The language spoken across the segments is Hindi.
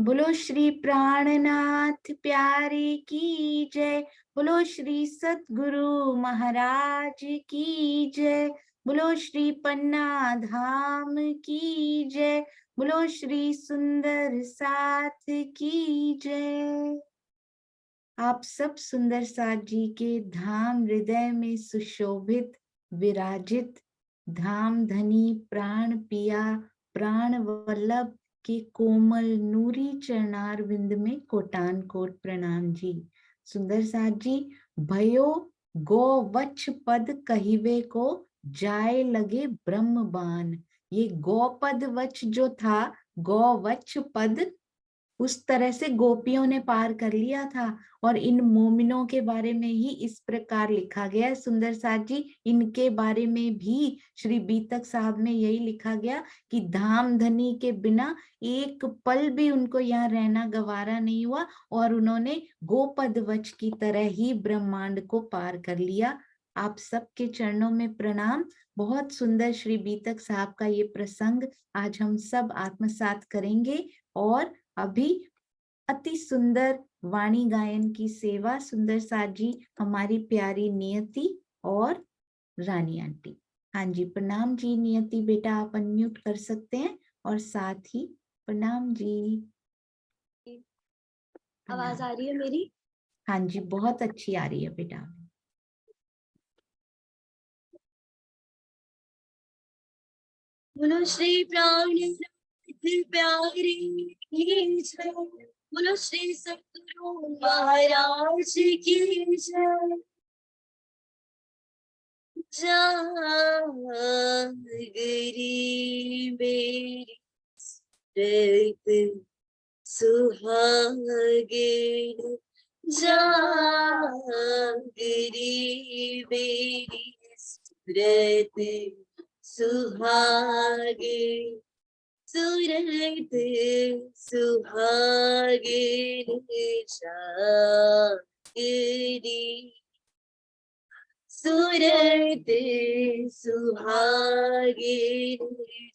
बोलो श्री प्राणनाथ प्यारे की जय। बोलो श्री सतगुरु महाराज की जय। बोलो श्री पन्ना धाम की जय। बोलो श्री सुंदर साथ की जय। आप सब सुंदर साथ जी के धाम हृदय में सुशोभित विराजित धाम धनी प्राण पिया प्राण वल्लभ के कोमल नूरी चरणार विंद में कोटान कोट प्रणाम जी। सुंदर साथ जी, भयो गो वच्छ पद कहिवे को जाए लगे ब्रह्म बान। ये गो पद वच जो था, गो वच्छ पद, उस तरह से गोपियों ने पार कर लिया था। और इन मोमिनों के बारे में ही इस प्रकार लिखा गया है सुंदर साथ जी। इनके बारे में भी श्री बीतक साहब में यही लिखा गया कि धाम धनी के बिना एक पल भी उनको यहाँ रहना गवारा नहीं हुआ और उन्होंने गोपद वच की तरह ही ब्रह्मांड को पार कर लिया। आप सबके चरणों में प्रणाम। बहुत सुंदर श्री बीतक साहब का ये प्रसंग आज हम सब आत्मसात करेंगे। और अभी अति सुंदर वाणी गायन की सेवा सुंदर साथ जी, हमारी प्यारी नियति और रानी आंटी। हाँ जी, प्रणाम जी। नियति बेटा आप अनम्यूट कर सकते हैं और साथ ही प्रणाम जी। आवाज आ रही है मेरी? हाँ जी, बहुत अच्छी आ रही है बेटा। बोलो श्री प्राण प्यारे की जय। बोलो श्री सतगुरु महाराज की जय। जागरी मेरी स्मृत सुहागिन, जागरी मेरी स्मृत सुहागिन, सुरत सुहागिन जागरी, सुरत सुहागिन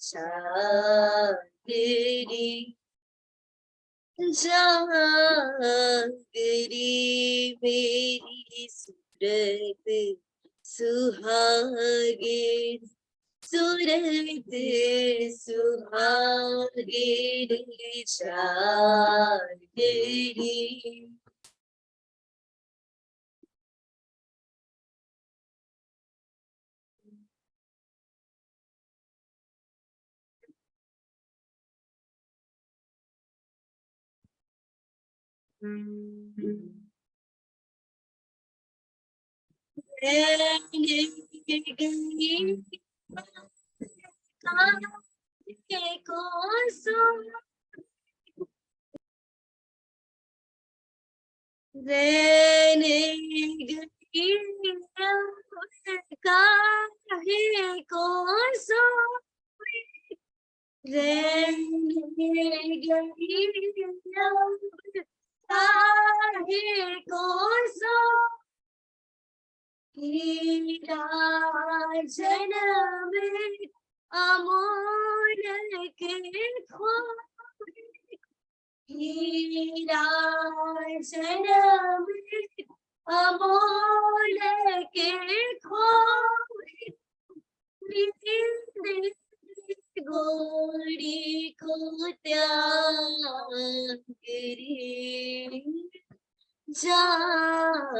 जागरी, जागरी मेरी सुरत सुहागिन, सुरत सुहागिन जागरी। जन्म अमोल के खोए, हीरा जन्म अमोल के खोए, गोरी को त्याग रे जागरी,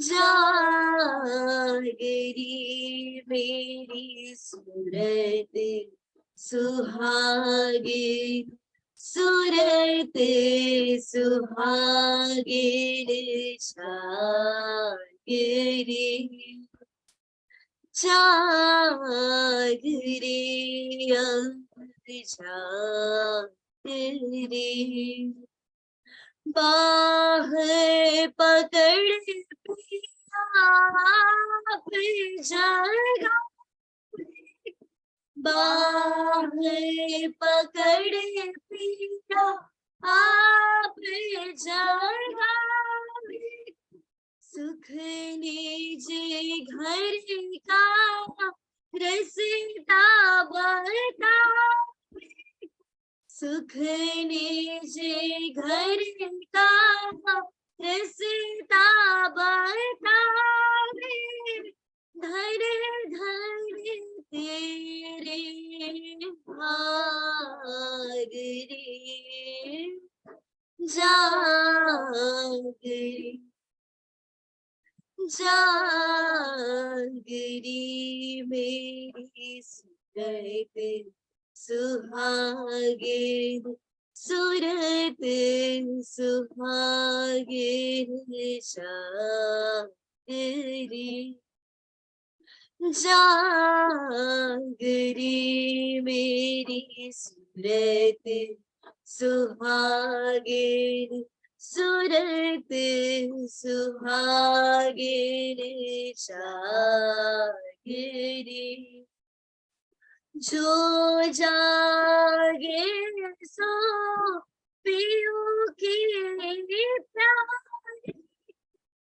जागरी मेरी सूरत सुहागिन, सूरत सुहागिन जागरी, जागरी जागरी। बाह पकड़ पिया आप जाएगा, बाह पकड़ पिया आप जाएगा, सुख लीजे घर का रसता बता, सुख निजे घर का रसता बतावे, धर धर तेरे भाग रे, जागरे जागरी मेरी सूरत सुहागिन, सूरत सुहागिन जागरी, जागरी मेरी सूरत सुहागिन, सूरत सुहागिन जागरी, जो जागे सो पियो की प्यारी,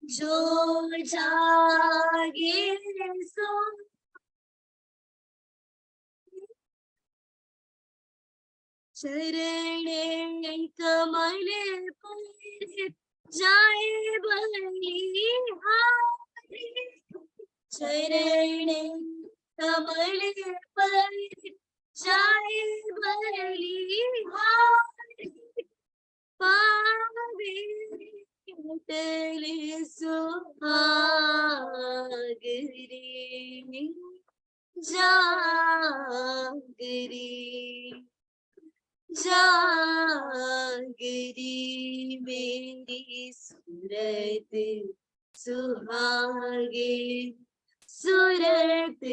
जो जागे सो चरण कमल पर जाए बलिहारी, चरण कमल पर जाए बलिहारी, पावे अटल सुहागरी, जागरी जागरी मेरी सूरत सुहागिन, सूरत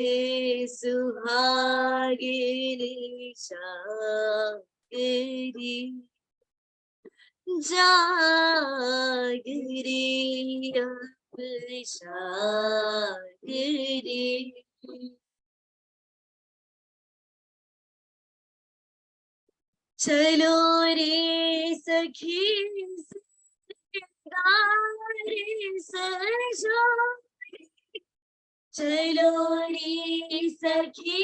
सुहागिन जागरी, जागरी अब जागरी, चलो रे सखी गारे सजो, चलो रे सखी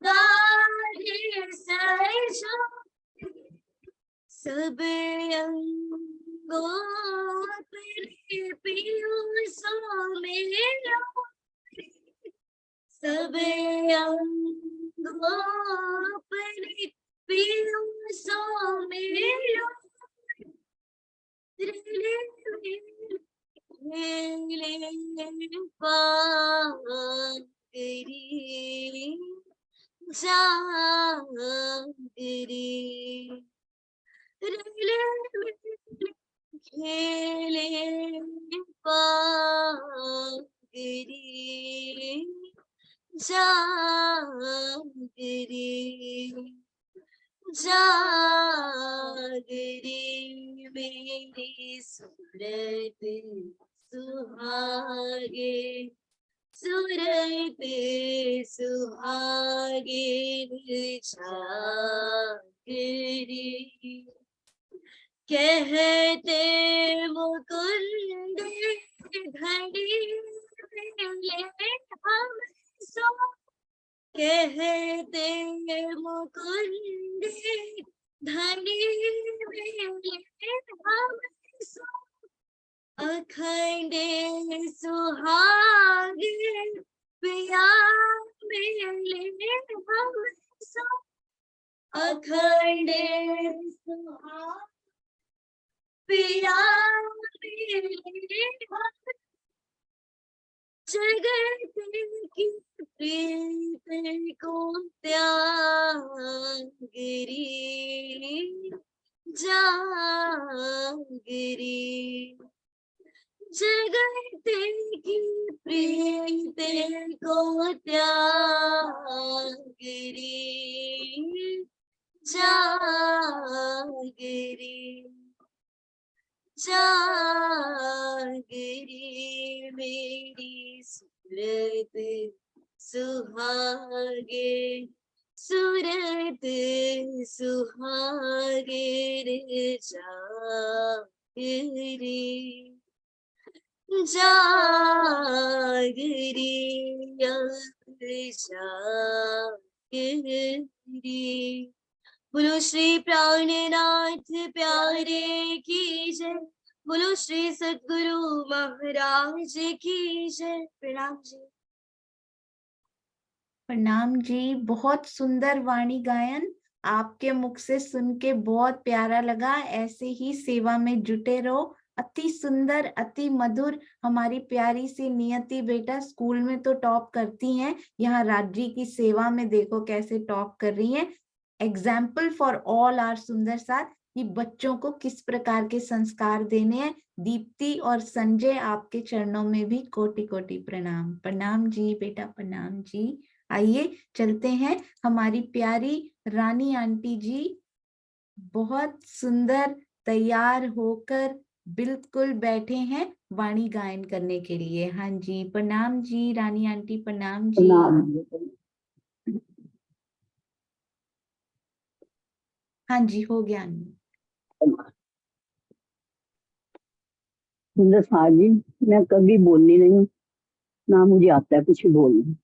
गारे सजो, सब अंगों पर पीयूषों में लो, सब अंगों पर पीयूषों में लो, पागरी जागरी, खेले पागरी जागरी, जागरी मेरी सूरत सुहागिन, सूरत सुहागिन जागरी, कहते मुकुंद घड़ी मिले हम सो, कहते मुकुंद घड़ी मिले हम सो, अखंड सुहागिन पिया मिले हम सो, अखंड सुहागिन पिया मिले हम, जगत की प्रीत को त्यागरी, जागरी, जगत की प्रीत को त्यागरी, जागरी, जागरी मेरी सूरत सुहागिन, सूरत सुहागिन जागरी, जागरी, जागरी, बोलो श्री प्राणनाथ प्यारे की जय। बोलो श्री सद्गुरु महाराज की जय। प्रणाम जी। प्रणाम जी। बहुत सुंदर वाणी गायन आपके मुख से सुन के बहुत प्यारा लगा। ऐसे ही सेवा में जुटे रहो। अति सुंदर, अति मधुर। हमारी प्यारी सी नियति बेटा स्कूल में तो टॉप करती हैं, यहाँ राज्य की सेवा में देखो कैसे टॉप कर रही हैं। एग्जाम्पल फॉर ऑल आर सुंदर साथ कि बच्चों को किस प्रकार के संस्कार देने हैं। दीप्ति और संजय आपके चरणों में भी कोटि कोटि प्रणाम। प्रणाम जी बेटा, प्रणाम जी। आइए चलते हैं। हमारी प्यारी रानी आंटी जी बहुत सुंदर तैयार होकर बिल्कुल बैठे हैं वाणी गायन करने के लिए। हाँ जी, प्रणाम जी रानी आंटी, प्रणाम जी। हाँ जी, हो गया। सुंदर साहब जी, मैं कभी बोलनी नहीं, ना मुझे आता है कुछ बोलना।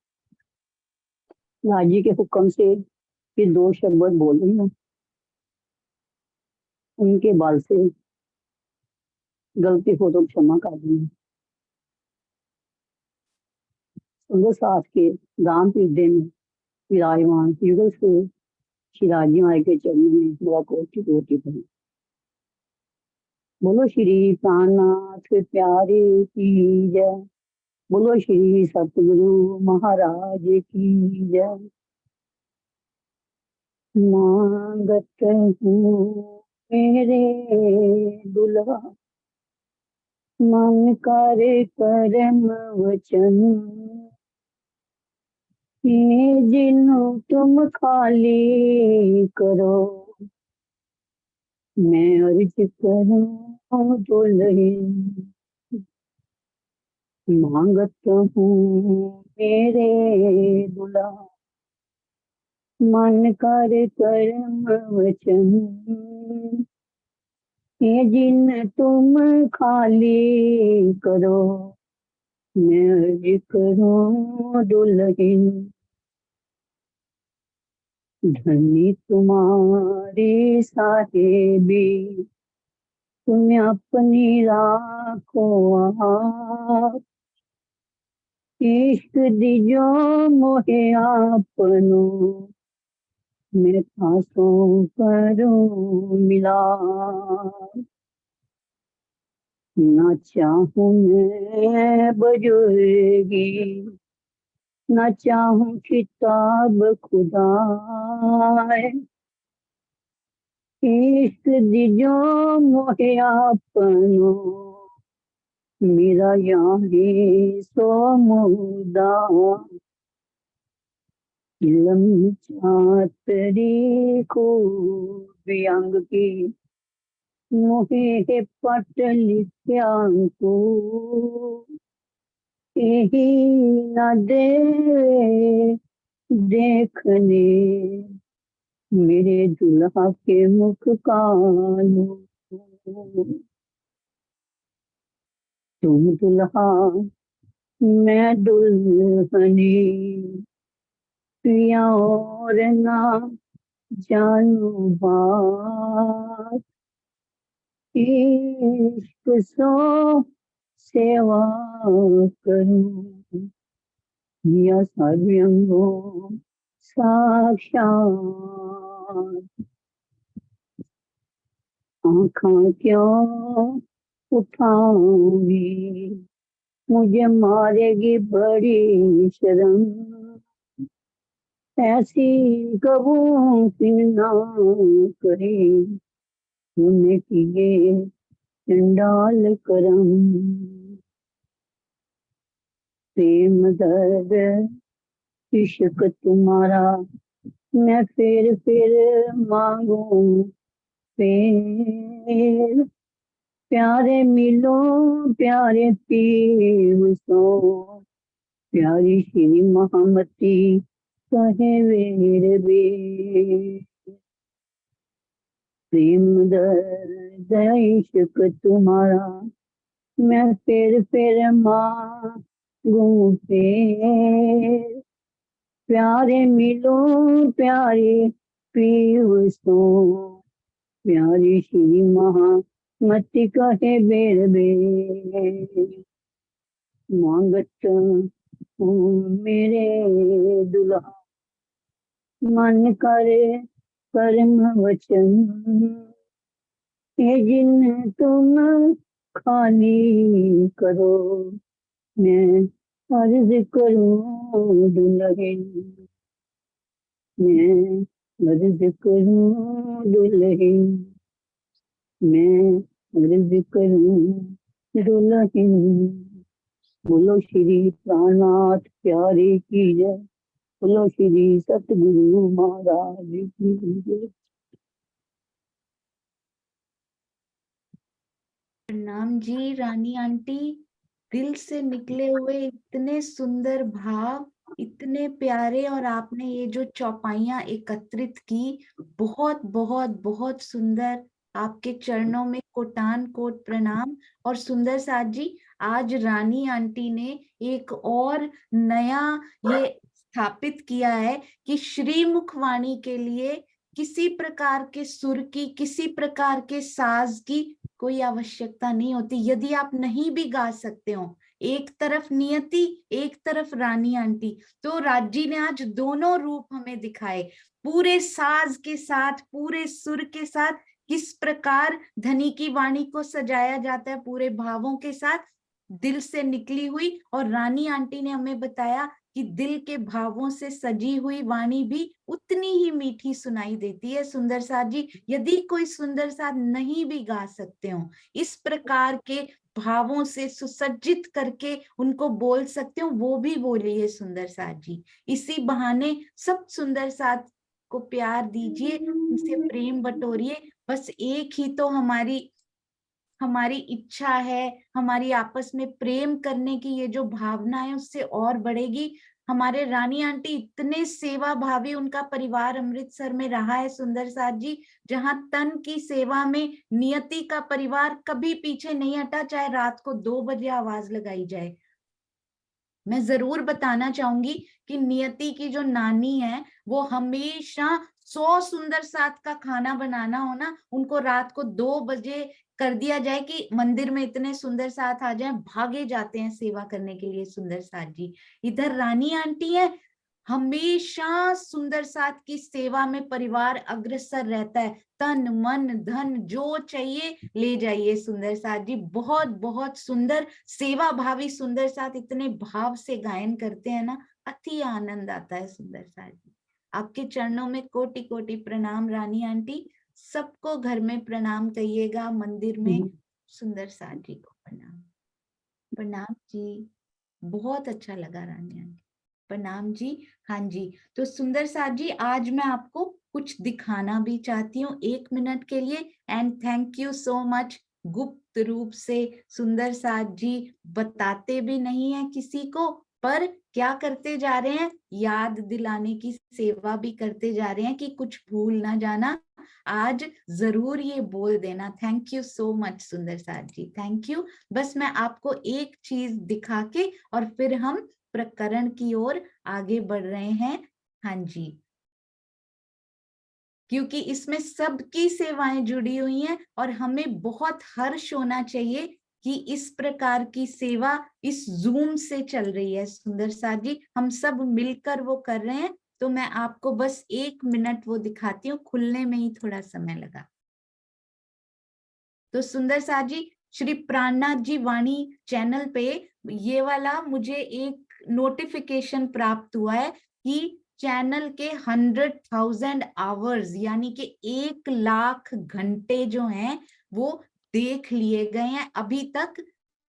राजी के हुक्म से ये 2 शब्द बोल रही हूँ। उनके बाल से गलती हो तो क्षमा कर देना। सुंदर साहब के दाम पीढ़े में विराजमान युगल से शिराजी माई के चरणों में मेरा कोटि कोटि प्रणाम। बोलो श्री प्राणनाथ प्यारे की जय। बोलो श्री सतगुरु महाराज की जय। मांगत हूँ मेरे दुल्हा, मन करे करम वचन, ये जिन्नु तुम खाली करो, मैं अर्ज करूँ दुल्हन। मांगत हूँ मेरे दुल्हा, मन करे करम वचन, ये जिन तुम खाली करो, मैं अर्ज करूँ दुल्हन। धनी तुम्हारी साहेबी, तुम अपनी राखो आप, इश्क दिजो मोहे आपनो, मैं खासों करूं मिला। न चाहूं मैं बुजुर्गी, न चाहूं किताब खुदाए, इश्क दिजो मोहे आपनो, मेरा यारी सो मुदा। लम्बी चातरी को व्यंग की, मोहे पट लिखा को, यही न दे देखने, मेरे दुल्हा के मुख कानों। तुम दुल्हा मैं दुल्हनी, पिया और ना जानू बात, इश्क सो सेवा करूं, या सर्वंगो साक्षात। आँखां क्यों उठाऊंगी, मुझे मारेगी बड़ी शर्म, ऐसी कबू की ना करे, तुमने किए चंडाल करम। प्रेम दर्द इश्क तुम्हारा, मैं फिर मांगू फिर, प्यारे मिलो प्यारे पीर सो, प्यारी श्री महामती कहे वीर वीर। प्रेम दर्द इश्क तुम्हारा, मैं फिर मांगू फिर, प्यारे मिलो प्यारे पीव सो प्यारी श्री महामति कहे बेर बे मांगत हूँ मेरे दुल्हा मन करे कर्म वचन ये जिन तुम खाली करो मैं अर्ज करूं दुल्हन मैं अर्ज करूं दुल्हन मैं अर्ज करूं दुल्हन। बोलो श्री प्राणनाथ प्यारे की जय। बोलो श्री सतगुरु महाराज की जय। प्रणाम जी रानी आंटी। दिल से निकले हुए इतने सुंदर भाव, इतने प्यारे, और आपने ये जो चौपाइयां एकत्रित की, बहुत बहुत बहुत सुंदर। आपके चरणों में कोटान कोट प्रणाम। और सुंदर साथ जी, आज रानी आंटी ने एक और नया ये स्थापित किया है कि श्रीमुख वाणी के लिए किसी प्रकार के सुर की, किसी प्रकार के साज की कोई आवश्यकता नहीं होती। यदि आप नहीं भी गा सकते हो, एक तरफ नियति, एक तरफ रानी आंटी, तो राजी ने आज दोनों रूप हमें दिखाए, पूरे साज के साथ, पूरे सुर के साथ, किस प्रकार धनी की वाणी को सजाया जाता है पूरे भावों के साथ, दिल से निकली हुई। और रानी आंटी ने हमें बताया कि दिल के भावों से सजी हुई वाणी भी उतनी ही मीठी सुनाई देती है। सुंदर साथ जी, यदि कोई सुंदर साथ नहीं भी गा सकते हो, इस प्रकार के भावों से सुसज्जित करके उनको बोल सकते हो, वो भी बोलिए सुंदर साथ जी। इसी बहाने सब सुंदर साथ को प्यार दीजिए, उनसे प्रेम बटोरिए। बस एक ही तो हमारी इच्छा है, हमारी आपस में प्रेम करने की ये जो भावना है उससे और बढ़ेगी। हमारे रानी आंटी इतने सेवा भावी, उनका परिवार अमृतसर में रहा है सुंदर साथ जी, जहां तन की सेवा में नियति का परिवार कभी पीछे नहीं हटा, चाहे रात को 2 बजे आवाज लगाई जाए। मैं जरूर बताना चाहूंगी कि नियति की जो नानी है, वो हमेशा 100 सुंदर साथ का खाना बनाना हो ना, उनको रात को 2 बजे कर दिया जाए कि मंदिर में इतने सुंदर साथ आ जाएं, भागे जाते हैं सेवा करने के लिए सुंदर साथ जी। इधर रानी आंटी है, हमेशा सुंदर साथ की सेवा में परिवार अग्रसर रहता है, तन मन धन जो चाहिए ले जाइए सुंदर साथ जी। बहुत बहुत सुंदर सेवा भावी सुंदर साथ इतने भाव से गायन करते हैं ना, अति आनंद आता है सुंदर साथ जी। आपके चरणों में कोटि कोटि प्रणाम रानी आंटी। सबको घर में प्रणाम कहिएगा, मंदिर में सुंदर साथ जी को प्रणाम। प्रणाम जी, बहुत अच्छा लगा रानी आंटी, प्रणाम जी। हाँ जी, तो सुंदर साथ जी, आज मैं आपको कुछ दिखाना भी चाहती हूँ 1 मिनट के लिए। And thank you so much. गुप्त रूप से सुंदर साथ जी बताते भी नहीं है किसी को, पर क्या करते जा रहे हैं, याद दिलाने की सेवा भी करते जा रहे हैं कि कुछ भूल ना जाना, आज जरूर ये बोल देना। थैंक यू सो मच सुंदर साथ जी, थैंक यू। बस मैं आपको एक चीज दिखा के और फिर हम प्रकरण की ओर आगे बढ़ रहे हैं। हाँ जी, क्योंकि इसमें सबकी सेवाएं जुड़ी हुई हैं और हमें बहुत हर्ष होना चाहिए कि इस प्रकार की सेवा इस जूम से चल रही है सुंदर साथ जी, हम सब मिलकर वो कर रहे हैं। तो मैं आपको बस 1 मिनट वो दिखाती हूँ, खुलने में ही थोड़ा समय लगा। तो सुंदर साथ जी, श्री प्राणनाथ जी वाणी चैनल पे ये वाला मुझे एक नोटिफिकेशन प्राप्त हुआ है कि चैनल के 100,000 आवर्स यानी कि 1 लाख घंटे जो हैं वो देख लिए गए हैं अभी तक।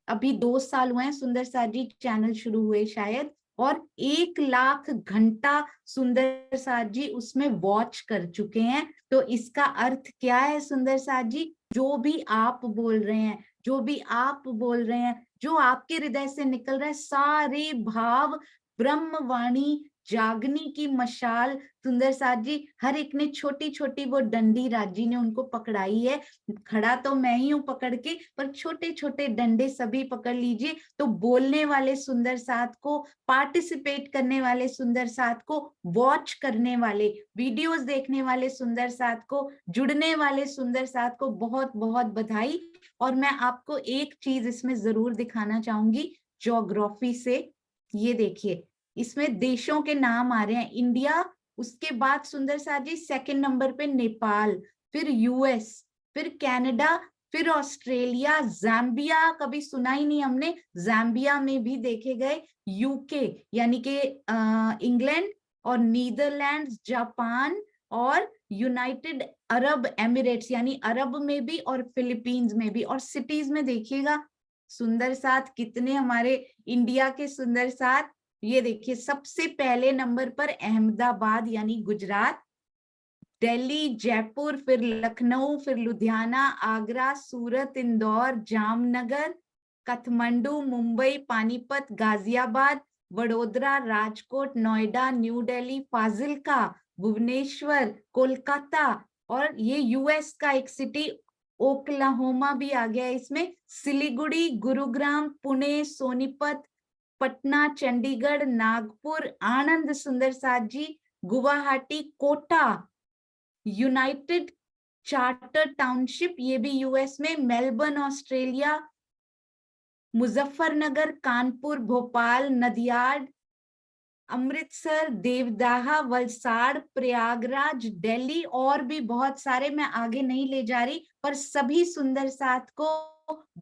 अभी 2 साल हुए हैं सुंदर साथ जी चैनल शुरू हुए शायद, और 1 लाख घंटा सुंदर साथ जी उसमें वॉच कर चुके हैं। तो इसका अर्थ क्या है सुंदर साथ जी, जो भी आप बोल रहे हैं, जो भी आप बोल रहे हैं, जो आपके हृदय से निकल रहा है, सारे भाव ब्रह्मवाणी जागनी की मशाल सुंदर साथ जी हर एक ने छोटी छोटी वो डंडी राजी ने उनको पकड़ाई है। खड़ा तो मैं ही हूं पकड़ के, पर छोटे छोटे डंडे सभी पकड़ लीजिए। तो बोलने वाले सुंदर साथ को, पार्टिसिपेट करने वाले सुंदर साथ को, वॉच करने वाले, वीडियोस देखने वाले सुंदर साथ को, जुड़ने वाले सुंदर साथ को बहुत बहुत बधाई। और मैं आपको एक चीज इसमें जरूर दिखाना चाहूंगी ज्योग्राफी से। ये देखिए, इसमें देशों के नाम आ रहे हैं। इंडिया, उसके बाद सुंदर साथ जी सेकंड नंबर पे नेपाल, फिर यूएस, फिर कनाडा, फिर ऑस्ट्रेलिया, जाम्बिया कभी सुना ही नहीं हमने, जाम्बिया में भी देखे गए, यूके यानी कि इंग्लैंड, और नीदरलैंड्स, जापान, और यूनाइटेड अरब एमिरेट्स यानी अरब में भी और फिलीपींस में भी। और सिटीज में देखिएगा सुंदर साथ कितने हमारे इंडिया के सुंदर साथ। ये देखिए सबसे पहले नंबर पर अहमदाबाद यानी गुजरात, दिल्ली, जयपुर, फिर लखनऊ, फिर लुधियाना, आगरा, सूरत, इंदौर, जामनगर, काठमांडू, मुंबई, पानीपत, गाजियाबाद, वडोदरा, राजकोट, नोएडा, न्यू दिल्ली, फाजिल्का, भुवनेश्वर, कोलकाता, और ये यूएस का एक सिटी ओक्लाहोमा भी आ गया इसमें, सिलीगुड़ी, गुरुग्राम, पुणे, सोनीपत, पटना, चंडीगढ़, नागपुर, आनंद सुंदर साथ ji, Guwahati, Kota, united charter township ये भी यूएस में, मेलबर्न ऑस्ट्रेलिया, मुजफ्फरनगर, कानपुर, भोपाल, नदियाड, अमृतसर, देवदाहा, वलसाड़, प्रयागराज, दिल्ली, और भी बहुत सारे मैं आगे नहीं ले जा रही। पर सभी सुंदर साथ को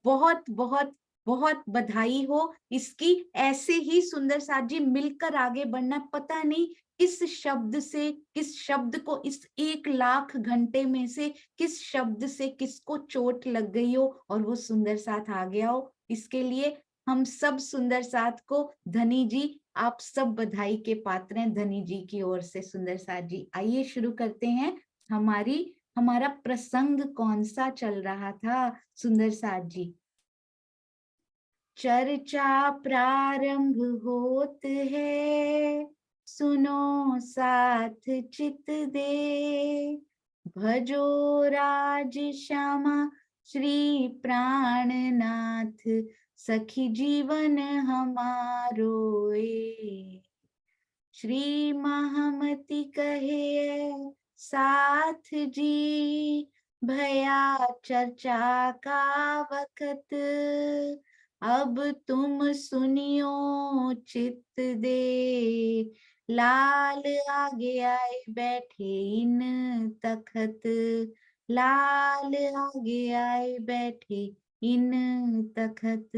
बहुत बहुत बहुत बधाई हो इसकी। ऐसे ही सुंदर साथ जी मिलकर आगे बढ़ना। पता नहीं किस शब्द से, किस शब्द को इस 1 लाख घंटे में से किस शब्द से किसको चोट लग गई हो और वो सुंदर साथ आ गया हो। इसके लिए हम सब सुंदर साथ को, धनी जी आप सब बधाई के पात्र हैं धनी जी की ओर से। सुंदर साथ जी आइए शुरू करते हैं। हमारा प्रसंग कौन सा चल रहा था सुंदर साथ जी? चर्चा प्रारंभ होत है, सुनो साथ चित दे, भजो राज श्यामा श्री प्राणनाथ, सखी जीवन हमारो ए। श्री महामति कहे साथ जी, भया चर्चा का वक्त, अब तुम सुनियो चित दे, लाल आगे आए बैठे इन तखत, लाल आगे आए बैठे इन तखत।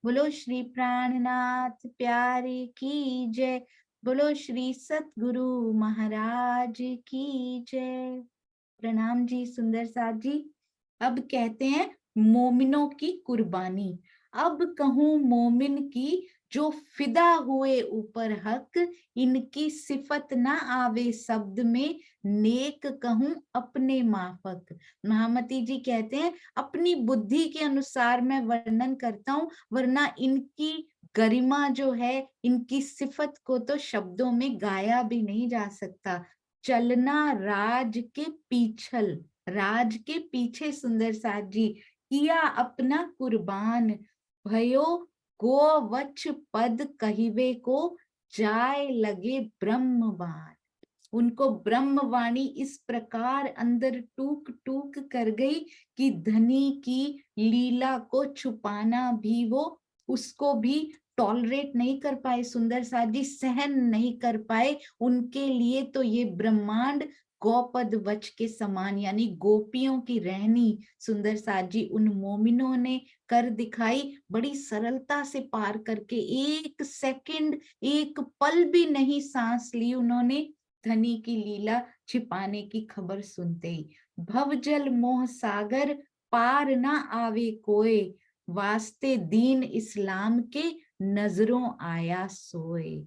बोलो श्री प्राणनाथ प्यारे की जय, बोलो श्री सतगुरु महाराज की जय। प्रणाम जी सुंदर साथ जी। अब कहते हैं मोमिनों की कुर्बानी। अब कहूं मोमिन की जो फिदा हुए ऊपर हक, इनकी सिफत ना आवे शब्द में, नेक कहूं अपने माफक। महामती जी कहते हैं अपनी बुद्धि के अनुसार मैं वर्णन करता हूं, वरना इनकी गरिमा जो है, इनकी सिफत को तो शब्दों में गाया भी नहीं जा सकता। चलना राज के पीछल, राज के पीछे सुंदर साथ जी, किया अपना कुर्बान, भयो गोवच्छ पद कहिवे को, जाए लगे ब्रह्मवान। उनको ब्रह्मवाणी इस प्रकार अंदर टूक टूक कर गई कि धनी की लीला को छुपाना भी वो, उसको भी टॉलरेट नहीं कर पाए सुंदर साथ जी, सहन नहीं कर पाए। उनके लिए तो ये ब्रह्मांड गौपद वच के समान यानी गोपियों की रहनी सुंदर साथ जी उन मोमिनों ने कर दिखाई। बड़ी सरलता से पार करके, 1 सेकंड, 1 पल भी नहीं सांस ली उन्होंने धनी की लीला छिपाने की खबर सुनते ही। भवजल मोह सागर पार ना आवे कोय, वास्ते दीन इस्लाम के नजरों आया सोए।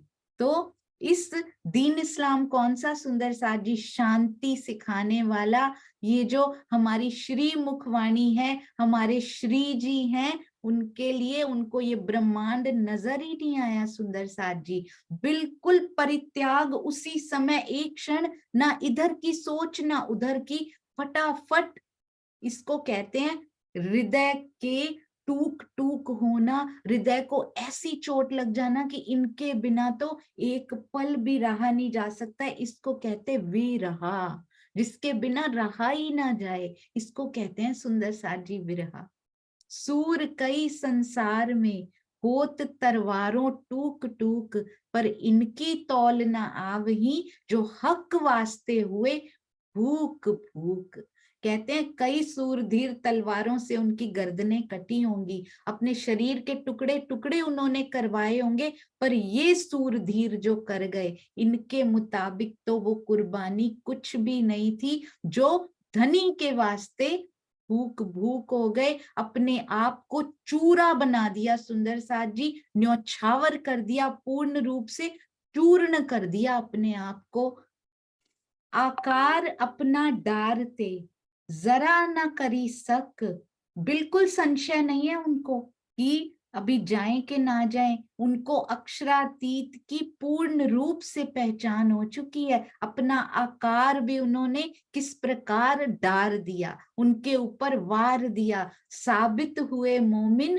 तो इस दीन इस्लाम कौन सा सुंदर साथ जी? शांति सिखाने वाला। ये जो हमारी श्री मुखवाणी है, हमारे श्री जी हैं, उनके लिए उनको ये ब्रह्मांड नजर ही नहीं आया सुंदर साथ जी। बिल्कुल परित्याग उसी समय, एक क्षण, ना इधर की सोच ना उधर की, फटाफट। इसको कहते हैं हृदय के टूक टूक होना, हृदय को ऐसी चोट लग जाना कि इनके बिना तो एक पल भी रहा नहीं जा सकता है। इसको कहते विरहा, जिसके बिना रहा ही ना जाए, इसको कहते हैं सुंदर साथ जी विरहा। सूर कई संसार में होत तरवारों टूक टूक, पर इनकी तौल न आवही, जो हक वास्ते हुए भूक भूक। कहते हैं कई सूरधीर तलवारों से उनकी गर्दनें कटी होंगी, अपने शरीर के टुकड़े टुकड़े उन्होंने करवाए होंगे, पर ये सूरधीर जो कर गए, इनके मुताबिक तो वो कुर्बानी कुछ भी नहीं थी, जो धनी के वास्ते भूख भूख हो गए, अपने आप को चूरा बना दिया सुंदर साथ जी, न्यौछावर कर दिया, पूर्ण रूप से चूर्ण कर दिया अपने आप को। आकार अपना डारते जरा न करी सक, बिल्कुल संशय नहीं है उनको कि अभी जाएं कि ना जाएं, उनको अक्षरातीत की पूर्ण रूप से पहचान हो चुकी है। अपना आकार भी उन्होंने किस प्रकार डार दिया, उनके ऊपर वार दिया। साबित हुए मोमिन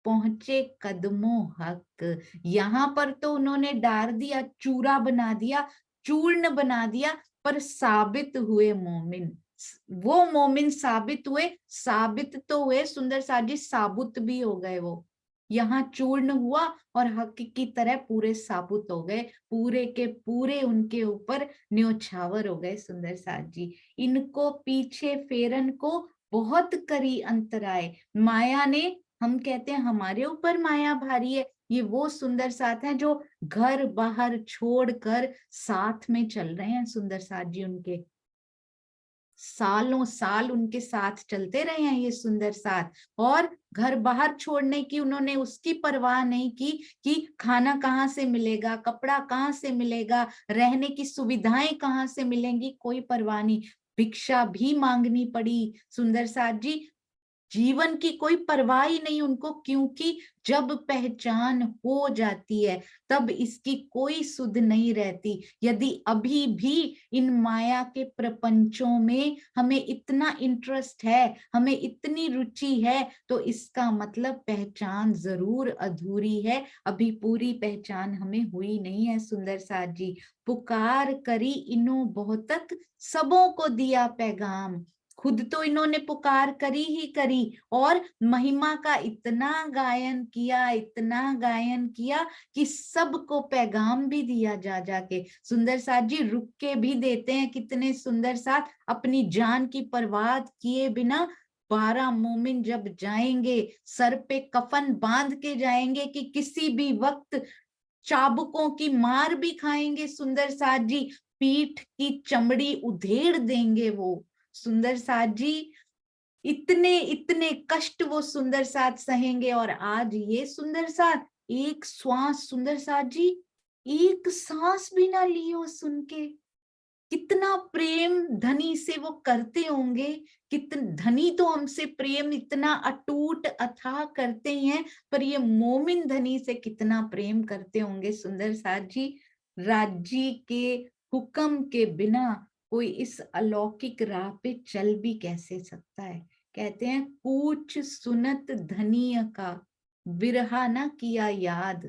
पहुंचे कदमों हक, यहाँ पर तो उन्होंने डार दिया, चूरा बना दिया, चूर्ण बना दिया, पर साबित हुए मोमिन, वो मोमिन साबित हुए। साबित तो हुए सुंदर साथ जी, साबुत भी हो गए वो। यहाँ चूर्ण हुआ और हक की तरह पूरे साबुत हो गए, पूरे के पूरे उनके ऊपर न्योछावर हो गए सुंदर साथ जी। इनको पीछे फेरन को बहुत करी अंतराय, माया ने, हम कहते हैं हमारे ऊपर माया भारी है, ये वो सुंदर साथ हैं जो घर बाहर छोड़कर साथ में चल रहे हैं सुंदर साथ जी। उनके सालों साल उनके साथ चलते रहे हैं ये सुंदर साथ, और घर बाहर छोड़ने की उन्होंने उसकी परवाह नहीं की कि खाना कहाँ से मिलेगा, कपड़ा कहाँ से मिलेगा, रहने की सुविधाएं कहाँ से मिलेंगी, कोई परवाह नहीं। भिक्षा भी मांगनी पड़ी सुंदर साथ जी, जीवन की कोई परवाह ही नहीं उनको, क्योंकि जब पहचान हो जाती है तब इसकी कोई सुध नहीं रहती। यदि अभी भी इन माया के प्रपंचों में हमें इतना इंटरेस्ट है, हमें इतनी रुचि है, तो इसका मतलब पहचान जरूर अधूरी है, अभी पूरी पहचान हमें हुई नहीं है सुंदर साथ जी। पुकार करी इनो बहुतक, सबों को दिया पैगाम, खुद तो इन्होंने पुकार करी ही करी, और महिमा का इतना गायन किया, इतना गायन किया कि सबको पैगाम भी दिया जा जाके। सुंदर साथ जी रुक के भी देते हैं, कितने सुंदर साथ, अपनी जान की परवाह किए बिना। 12 मोमिन जब जाएंगे, सर पे कफन बांध के जाएंगे कि किसी भी वक्त चाबुकों की मार भी खाएंगे सुंदर साथ जी, पीठ की चमड़ी उधेड़ देंगे वो सुंदर साथ जी, इतने इतने कष्ट वो सुंदर साथ सहेंगे। और आज ये सुंदर साथ एक श्वास, सुंदर साथ जी एक सांस भी ना लियो सुन के, कितना प्रेम धनी से वो करते होंगे। कितने धनी तो हमसे प्रेम इतना अटूट अथाह करते ही हैं, पर ये मोमिन धनी से कितना प्रेम करते होंगे सुंदर साथ जी। राज्य के हुक्म के बिना कोई इस अलौकिक राह पे चल भी कैसे सकता है। कहते हैं कूच सुनत धनीय का, विरहा न किया याद,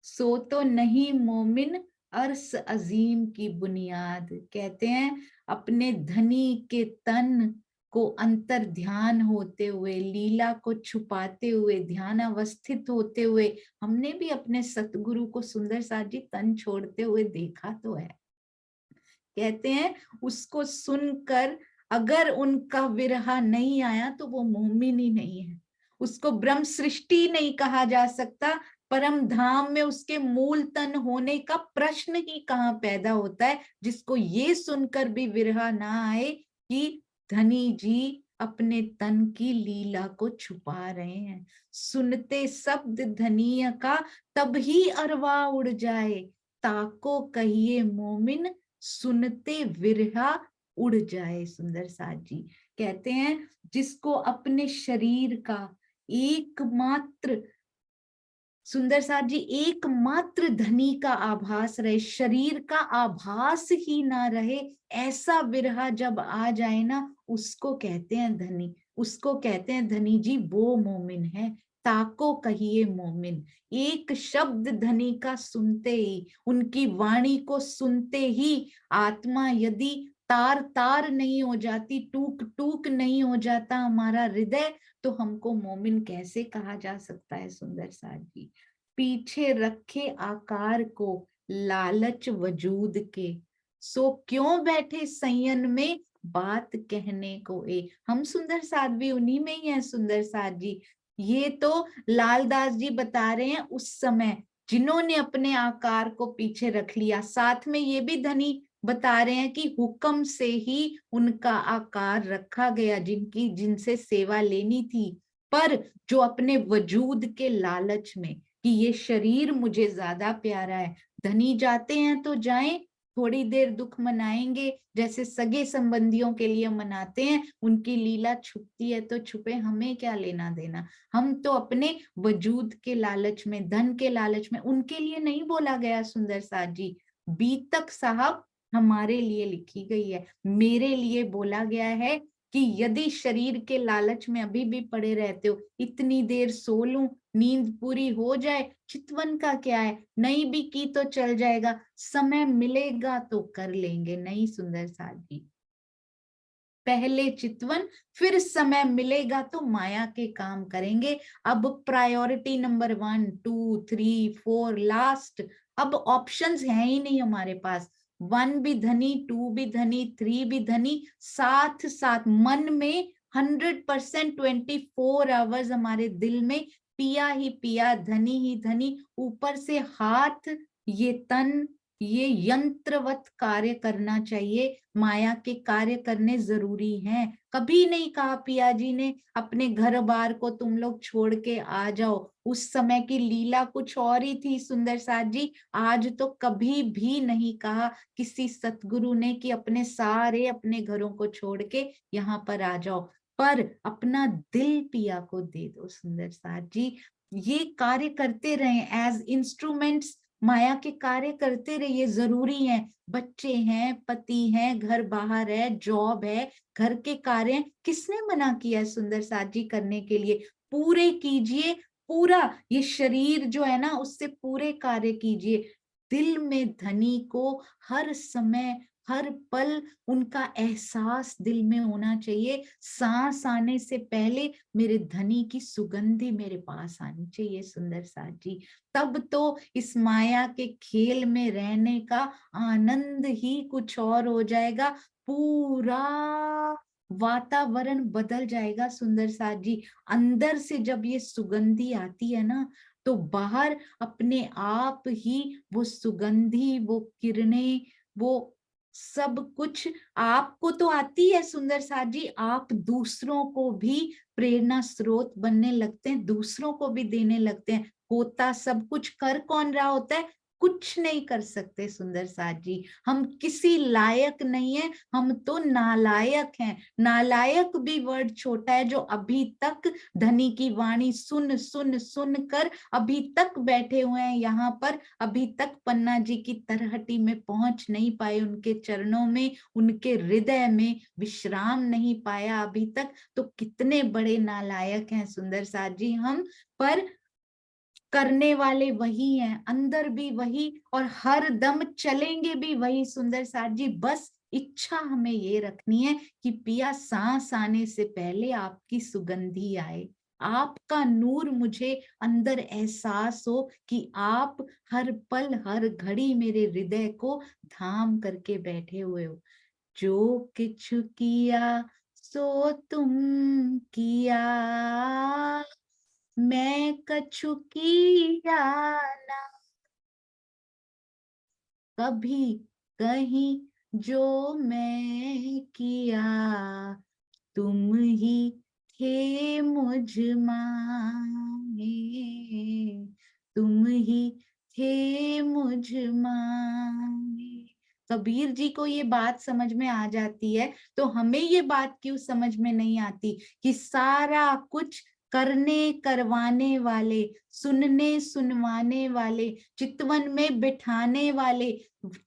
सो तो नहीं मोमिन अर्स अजीम की बुनियाद। कहते हैं अपने धनी के तन को अंतर ध्यान होते हुए, लीला को छुपाते हुए, ध्यान अवस्थित होते हुए, हमने भी अपने सतगुरु को सुंदर साथ जी तन छोड़ते हुए देखा तो है। कहते हैं उसको सुनकर अगर उनका विरहा नहीं आया तो वो मोमिन ही नहीं है, उसको ब्रह्म सृष्टि नहीं कहा जा सकता, परम धाम में उसके मूल तन होने का प्रश्न ही कहाँ पैदा होता है, जिसको ये सुनकर भी विरहा ना आए कि धनी जी अपने तन की लीला को छुपा रहे हैं। सुनते शब्द धनीय का तब ही अरवा उड़ जाए, ताको कहिए मोमिन सुनते विरहा उड़ जाए। सुंदर साथ जी कहते हैं जिसको अपने शरीर का एकमात्र, सुंदर साथ जी एकमात्र धनी का आभास रहे, शरीर का आभास ही ना रहे, ऐसा विरहा जब आ जाए ना, उसको कहते हैं धनी, उसको कहते हैं धनी जी, वो मोमिन है। ताको कहिए मोमिन। एक शब्द धनी का सुनते ही, उनकी वाणी को सुनते ही आत्मा यदि तार तार नहीं हो जाती, टूक टूक नहीं हो जाता हमारा हृदय, तो हमको मोमिन कैसे कहा जा सकता है। सुंदर साथ जी पीछे रखे आकार को लालच वजूद के, सो क्यों बैठे संयन में बात कहने को ए। हम सुंदर साथ भी उन्हीं में ही है। सुंदर साथ जी ये तो लालदास जी बता रहे हैं उस समय जिन्होंने अपने आकार को पीछे रख लिया, साथ में ये भी धनी बता रहे हैं कि हुक्म से ही उनका आकार रखा गया, जिनकी जिनसे सेवा लेनी थी, पर जो अपने वजूद के लालच में कि ये शरीर मुझे ज्यादा प्यारा है, धनी जाते हैं तो जाएं, थोड़ी देर दुख मनाएंगे जैसे सगे संबंधियों के लिए मनाते हैं, उनकी लीला छुपती है तो छुपे, हमें क्या लेना देना। हम तो अपने वजूद के लालच में, धन के लालच में, उनके लिए नहीं बोला गया। सुंदर साथ जी बीतक साहब हमारे लिए लिखी गई है, मेरे लिए बोला गया है कि यदि शरीर के लालच में अभी भी पड़े रहते हो, इतनी देर सो लूं, नींद पूरी हो जाए, चितवन का क्या है, नहीं भी की तो चल जाएगा, समय मिलेगा तो कर लेंगे। नहीं सुंदर साथ जी, पहले चितवन, फिर समय मिलेगा तो माया के काम करेंगे। अब प्रायोरिटी नंबर 1 2 3 4 लास्ट, अब ऑप्शंस हैं ही नहीं हमारे पास। 1 भी धनी, 2 भी धनी, 3 भी धनी, साथ साथ मन में 100% 24 आवर्स हमारे दिल में पिया ही पिया, धनी ही धनी, ऊपर से हाथ, ये तन, ये यंत्रवत कार्य करना चाहिए। माया के कार्य करने जरूरी हैं। कभी नहीं कहा पिया जी ने अपने घर बार को तुम लोग छोड़ के आ जाओ, उस समय की लीला कुछ और ही थी। सुंदर साथ जी आज तो कभी भी नहीं कहा किसी सतगुरु ने कि अपने सारे अपने घरों को छोड़ के यहाँ पर आ जाओ, पर अपना दिल पिया को दे दो। सुंदर साथ जी ये कार्य करते रहे एज इंस्ट्रूमेंट्स, माया के कार्य करते रहिए, जरूरी है। बच्चे हैं, पति हैं, घर बाहर है, जॉब है, घर के कार्य हैं, किसने मना किया है सुंदर साथ जी करने के लिए। पूरे कीजिए, पूरा ये शरीर जो है ना उससे पूरे कार्य कीजिए। दिल में धनी को हर समय हर पल उनका एहसास दिल में होना चाहिए, सांस आने से पहले मेरे धनी की सुगंधी मेरे पास आनी चाहिए। सुंदर साथ जी तब तो इस माया के खेल में रहने का आनंद ही कुछ और हो जाएगा, पूरा वातावरण बदल जाएगा। सुंदर साथ जी अंदर से जब ये सुगंधी आती है ना, तो बाहर अपने आप ही वो सुगंधी, वो किरणें, वो सब कुछ आपको तो आती है। सुंदर साथ जी आप दूसरों को भी प्रेरणा स्रोत बनने लगते हैं, दूसरों को भी देने लगते हैं। होता सब कुछ कर कौन रहा होता है, कुछ नहीं कर सकते। सुंदर साथ जी हम किसी लायक नहीं है, हम तो नालायक हैं। नालायक भी वर्ड छोटा है, जो अभी तक धनी की वाणी सुन सुन सुन कर अभी तक बैठे हुए हैं यहाँ पर, अभी तक पन्ना जी की तरहटी में पहुंच नहीं पाए, उनके चरणों में, उनके हृदय में विश्राम नहीं पाया अभी तक, तो कितने बड़े नालायक हैं सुंदर साथ जी हम। पर करने वाले वही हैं, अंदर भी वही, और हर दम चलेंगे भी वही। सुंदर साथ जी बस इच्छा हमें ये रखनी है कि पिया सांस आने से पहले आपकी सुगंधी आए, आपका नूर मुझे अंदर एहसास हो कि आप हर पल हर घड़ी मेरे हृदय को धाम करके बैठे हुए हो। जो किछु किया सो तुम किया, मैं कछु किया ना, कभी कहीं जो मैं किया, तुम ही थे मुझ मांगे, तुम ही थे मुझ मांगे। कबीर जी को ये बात समझ में आ जाती है, तो हमें ये बात क्यों समझ में नहीं आती कि सारा कुछ करने करवाने वाले, सुनने सुनवाने वाले, चितवन में बिठाने वाले,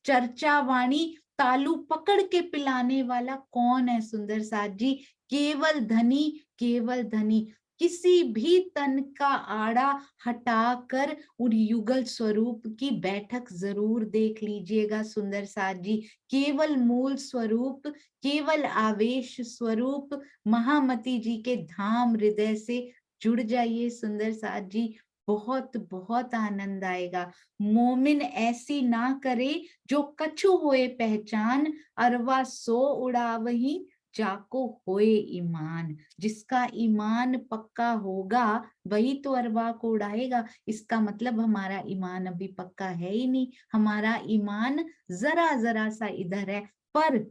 चर्चा वाणी तालू पकड़ के पिलाने वाला कौन है सुंदर साथ जी? केवल धनी, केवल धनी। किसी भी तन का आड़ा हटाकर उन युगल स्वरूप की बैठक जरूर देख लीजिएगा सुंदर साथ जी। केवल मूल स्वरूप, केवल आवेश स्वरूप महामती जी के धाम हृदय से जुड़ जाइए सुंदर साथ जी। बहुत बहुत आनंद आएगा। मोमिन ऐसी ना करे जो कछु होए पहचान, अरवा सो उड़ावही जाको होए ईमान। जिसका ईमान पक्का होगा वही तो अरवा को उड़ाएगा। इसका मतलब हमारा ईमान अभी पक्का है ही नहीं, हमारा ईमान जरा जरा सा इधर है। पर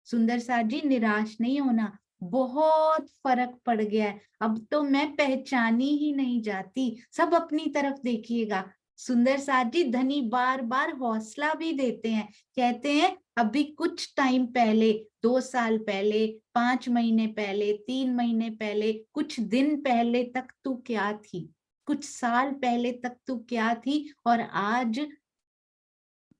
सुंदर साथ जी निराश नहीं होना, बहुत फर्क पड़ गया है। अब तो मैं पहचानी ही नहीं जाती, सब अपनी तरफ देखिएगा। सुंदर साथ जी धनी बार बार हौसला भी देते हैं, कहते हैं अभी कुछ टाइम पहले, 2 साल पहले, 5 महीने पहले, 3 महीने पहले, कुछ दिन पहले तक तू क्या थी, कुछ साल पहले तक तू क्या थी, और आज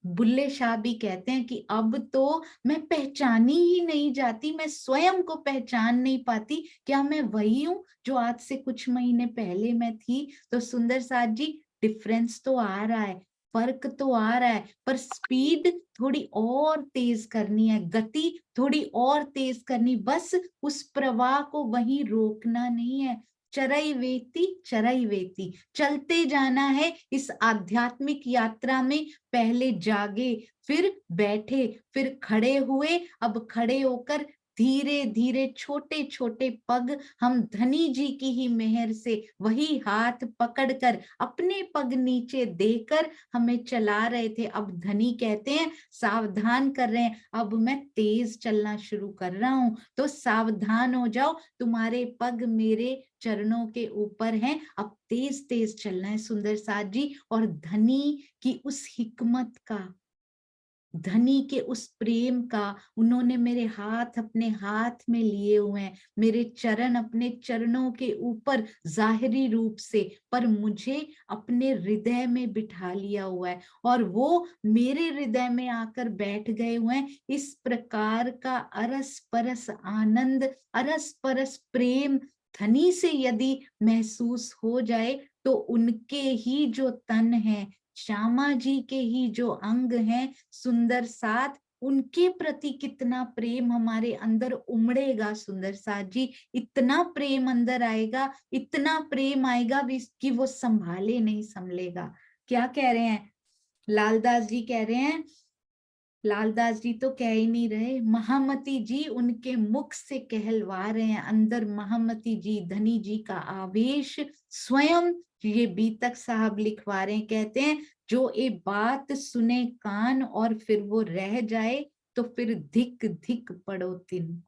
बुल्ले शाह भी कहते हैं कि अब तो मैं पहचानी ही नहीं जाती, मैं स्वयं को पहचान नहीं पाती, क्या मैं वही हूं जो आज से कुछ महीने पहले मैं थी? तो सुंदर साथ जी डिफरेंस तो आ रहा है, फर्क तो आ रहा है, पर स्पीड थोड़ी और तेज करनी है, गति थोड़ी और तेज करनी, बस उस प्रवाह को वहीं रोकना नहीं है। चरई वेती, चरई वेती, चलते जाना है इस आध्यात्मिक यात्रा में। पहले जागे, फिर बैठे, फिर खड़े हुए, अब खड़े होकर धीरे धीरे छोटे छोटे पग हम धनी जी की ही मेहर से वही हाथ पकड़कर अपने पग नीचे देकर हमें चला रहे थे। अब धनी कहते हैं सावधान कर रहे हैं, अब मैं तेज चलना शुरू कर रहा हूं, तो सावधान हो जाओ, तुम्हारे पग मेरे चरणों के ऊपर हैं, अब तेज तेज चलना है सुंदर साथ जी। और धनी की उस हिकमत का, धनी के उस प्रेम का, उन्होंने मेरे हाथ अपने हाथ में लिए हुए हैं, मेरे चरण अपने चरणों के ऊपर जाहिरी रूप से, पर मुझे अपने हृदय में बिठा लिया हुआ है, और वो मेरे हृदय में आकर बैठ गए हुए हैं। इस प्रकार का अरस परस आनंद, अरस परस प्रेम धनी से यदि महसूस हो जाए, तो उनके ही जो तन है, श्यामा जी के ही जो अंग हैं सुंदर साथ, उनके प्रति कितना प्रेम हमारे अंदर उमड़ेगा सुंदर साथ जी। इतना प्रेम अंदर आएगा, इतना प्रेम आएगा कि वो संभाले नहीं संभलेगा। क्या कह रहे हैं लालदास जी? कह रहे हैं, लालदास जी तो कह ही नहीं रहे, महामती जी उनके मुख से कहलवा रहे हैं। अंदर महामती जी, धनी जी का आवेश स्वयं ये बीतक साहब लिखवा रहे हैं। कहते हैं जो ये बात सुने कान और फिर वो रह जाए, तो फिर धिक धिक पड़ो तिन।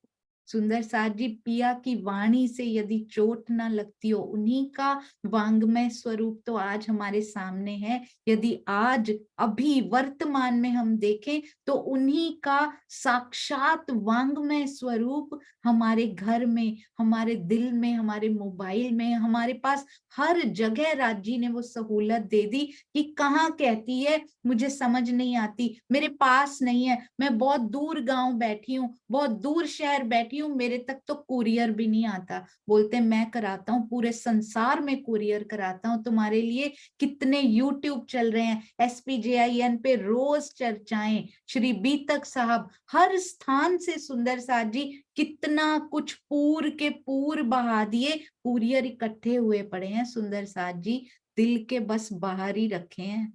सुंदर साथ जी पिया की वाणी से यदि चोट ना लगती हो, उन्हीं का वांग्मय स्वरूप तो आज हमारे सामने है। यदि आज अभी वर्तमान में हम देखें तो उन्हीं का साक्षात वांग्मय स्वरूप हमारे घर में, हमारे दिल में, हमारे मोबाइल में, हमारे पास हर जगह राज जी ने वो सहूलत दे दी कि कहाँ कहती है मुझे समझ नहीं आती, मेरे पास नहीं है, मैं बहुत दूर गांव बैठी हूँ, बहुत दूर शहर बैठी हूँ, मेरे तक तो कुरियर भी नहीं आता। बोलते मैं कराता हूँ, पूरे संसार में कुरियर कराता हूँ तुम्हारे लिए। कितने यूट्यूब चल रहे हैं, SPJIN पे रोज चर्चाएं, श्री बीतक साहब हर स्थान से सुंदर साथ जी कितना कुछ पूर के पूर बहा दिए, कुरियर इकट्ठे हुए पड़े हैं सुंदर साथ जी, दिल के बस बाहर ही रखे हैं।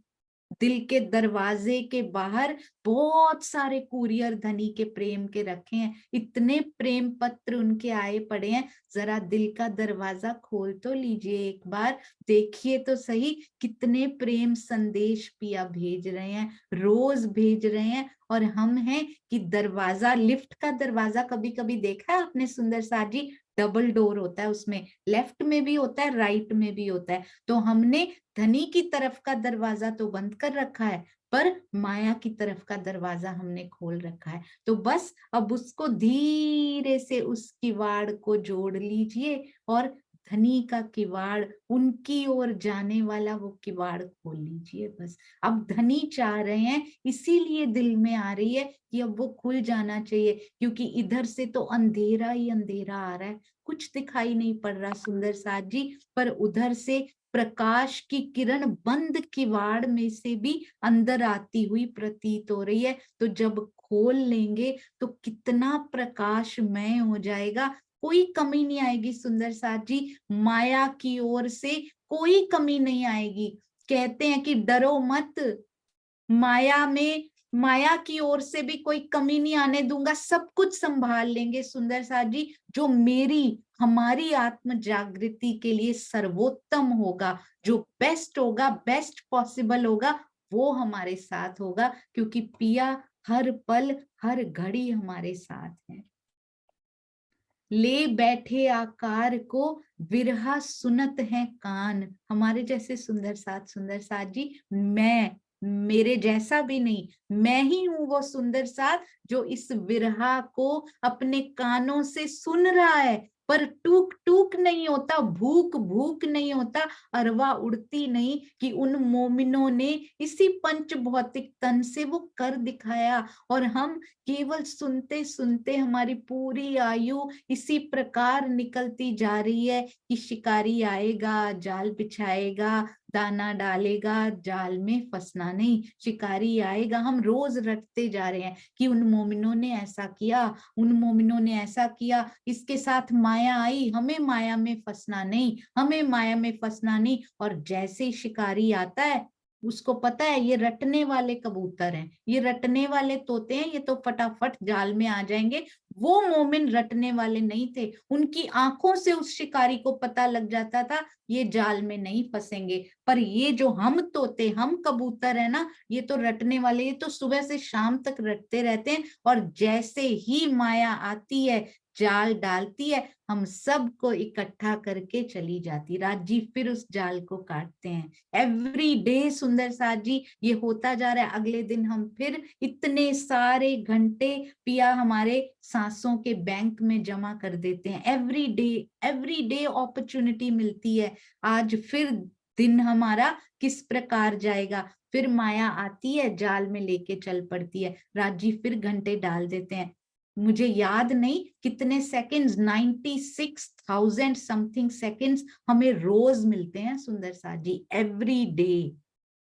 दिल के दरवाजे के बाहर बहुत सारे कुरियर धनी के प्रेम के रखे हैं, इतने प्रेम पत्र उनके आए पड़े हैं। जरा दिल का दरवाजा खोल तो लीजिए एक बार, देखिए तो सही कितने प्रेम संदेश पिया भेज रहे हैं, रोज भेज रहे हैं। और हम हैं कि दरवाजा, लिफ्ट का दरवाजा कभी कभी देखा है आपने सुंदर साथ जी? डबल डोर होता है, उसमें लेफ्ट में भी होता है, राइट में भी होता है। तो हमने धनी की तरफ का दरवाजा तो बंद कर रखा है, पर माया की तरफ का दरवाजा हमने खोल रखा है। तो बस अब उसको धीरे से उस किवाड़ को जोड़ लीजिए और धनी का किवाड़, उनकी ओर जाने वाला वो किवाड़ खोल लीजिए। बस अब धनी चाह रहे हैं, इसीलिए दिल में आ रही है कि अब वो खुल जाना चाहिए, क्योंकि इधर से तो अंधेरा ही अंधेरा आ रहा है, कुछ दिखाई नहीं पड़ रहा सुंदर साथ जी। पर उधर से प्रकाश की किरण बंद किवाड़ में से भी अंदर आती हुई प्रतीत हो रही है। तो जब खोल लेंगे तो कितना प्रकाशमय हो जाएगा, कोई कमी नहीं आएगी सुंदर साथ जी। माया की ओर से कोई कमी नहीं आएगी। कहते हैं कि डरो मत, माया की ओर से भी कोई कमी नहीं आने दूंगा, सब कुछ संभाल लेंगे सुंदर साथ जी। जो हमारी आत्म जागृति के लिए सर्वोत्तम होगा, जो बेस्ट होगा, बेस्ट पॉसिबल होगा, वो हमारे साथ होगा, क्योंकि पिया हर पल हर घड़ी हमारे साथ है। ले बैठे आकार को विरहा सुनत है कान। हमारे जैसे सुंदर साथ जी, मेरे जैसा भी नहीं, मैं ही हूं वो सुंदर साथ जो इस विरहा को अपने कानों से सुन रहा है, पर टूक टूक नहीं होता, भूख भूख नहीं होता, अरवा उड़ती नहीं कि उन मोमिनों ने इसी पंच भौतिक तन से वो कर दिखाया। और हम केवल सुनते सुनते हमारी पूरी आयु इसी प्रकार निकलती जा रही है कि शिकारी आएगा, जाल बिछाएगा, दाना डालेगा, जाल में फंसना नहीं, शिकारी आएगा। हम रोज रटते जा रहे हैं कि उन मोमिनों ने ऐसा किया, उन मोमिनों ने ऐसा किया, इसके साथ माया आई, हमें माया में फंसना नहीं, हमें माया में फंसना नहीं। और जैसे ही शिकारी आता है, उसको पता है ये रटने वाले कबूतर हैं, ये रटने वाले तोते हैं, ये तो फटाफट जाल में आ जाएंगे। वो मोमिन रटने वाले नहीं थे, उनकी आंखों से उस शिकारी को पता लग जाता था ये जाल में नहीं फंसेंगे। पर ये जो हम तोते, हम कबूतर है ना, ये तो रटने वाले, ये तो सुबह से शाम तक रटते रहते हैं। और जैसे ही माया आती है, जाल डालती है, हम सबको इकट्ठा करके चली जाती, राजी फिर उस जाल को काटते हैं। एवरी डे सुंदर साथ जी ये होता जा रहा है। अगले दिन हम फिर इतने सारे घंटे पिया हमारे सांसों के बैंक में जमा कर देते हैं। एवरी डे अपॉर्चुनिटी मिलती है। आज फिर दिन हमारा किस प्रकार जाएगा, फिर माया आती है, जाल में लेके चल पड़ती है, राजी फिर घंटे डाल देते हैं। मुझे याद नहीं कितने सेकंड्स, 96,000 समथिंग सेकंड्स हमें रोज मिलते हैं सुंदर साथ जी। एवरी डे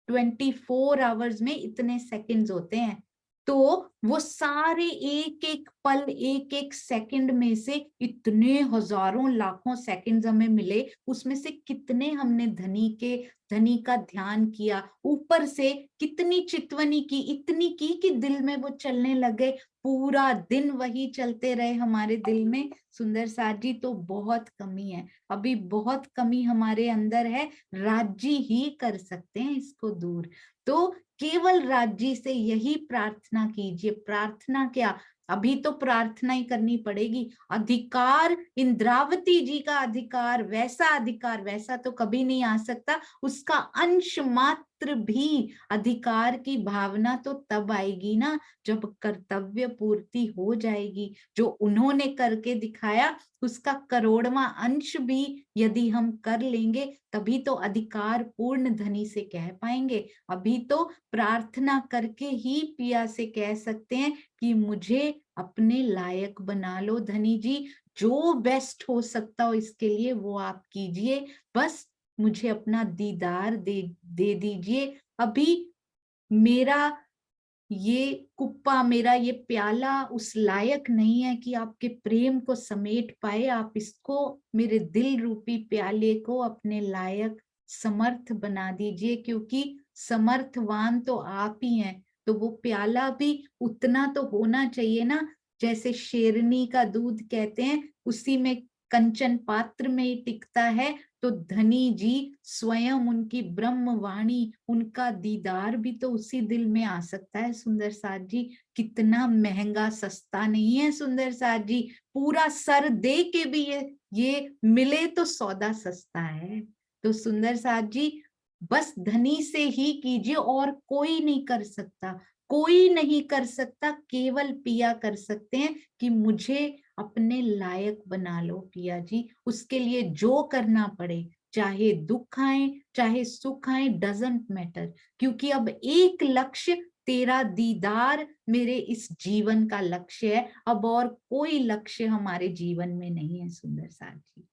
24 आवर्स में इतने सेकंड्स होते हैं। तो वो सारे एक एक पल, एक एक सेकंड में से इतने हजारों लाखों सेकंड्स हमें मिले, उसमें से कितने हमने धनी का ध्यान किया, ऊपर से कितनी चितवनी की, इतनी की कि दिल में वो चलने लगे, पूरा दिन वही चलते रहे हमारे दिल में सुंदर साथ जी। तो बहुत कमी है, अभी बहुत कमी हमारे अंदर है, राज्य ही कर सकते हैं इसको दूर। तो केवल राज्य से यही प्रार्थना कीजिए। प्रार्थना क्या, अभी तो प्रार्थना ही करनी पड़ेगी। अधिकार, इंद्रावती जी का अधिकार वैसा तो कभी नहीं आ सकता, उसका अंश मात्र भी अधिकार की भावना तो तब आएगी ना जब कर्तव्य पूर्ति हो जाएगी। जो उन्होंने करके दिखाया उसका करोड़वां अंश भी यदि हम कर लेंगे, तभी तो अधिकार पूर्ण धनी से कह पाएंगे। अभी तो प्रार्थना करके ही पिया से कह सकते हैं कि मुझे अपने लायक बना लो धनी जी, जो बेस्ट हो सकता हो इसके लिए वो आप कीजिए, बस मुझे अपना दीदार दे दीजिए। अभी मेरा ये कुप्पा, मेरा ये प्याला उस लायक नहीं है कि आपके प्रेम को समेट पाए। आप इसको, मेरे दिल रूपी प्याले को अपने लायक समर्थ बना दीजिए, क्योंकि समर्थवान तो आप ही हैं। तो वो प्याला भी उतना तो होना चाहिए ना, जैसे शेरनी का दूध कहते हैं उसी में, कंचन पात्र में ही टिकता है। तो धनी जी स्वयं, उनकी ब्रह्म वाणी, उनका दीदार भी तो उसी दिल में आ सकता है सुंदर साथ जी। कितना महंगा, सस्ता नहीं है सुंदर साथ जी, पूरा सर दे के भी ये मिले तो सौदा सस्ता है। तो सुंदर साथ जी बस धनी से ही कीजिए और कोई नहीं कर सकता, कोई नहीं कर सकता, केवल पिया कर सकते हैं कि मुझे अपने लायक बना लो पिया जी। उसके लिए जो करना पड़े, चाहे दुख आए चाहे सुख आए, डजंट मैटर, क्योंकि अब एक लक्ष्य तेरा दीदार मेरे इस जीवन का लक्ष्य है। अब और कोई लक्ष्य हमारे जीवन में नहीं है सुंदर साथ जी।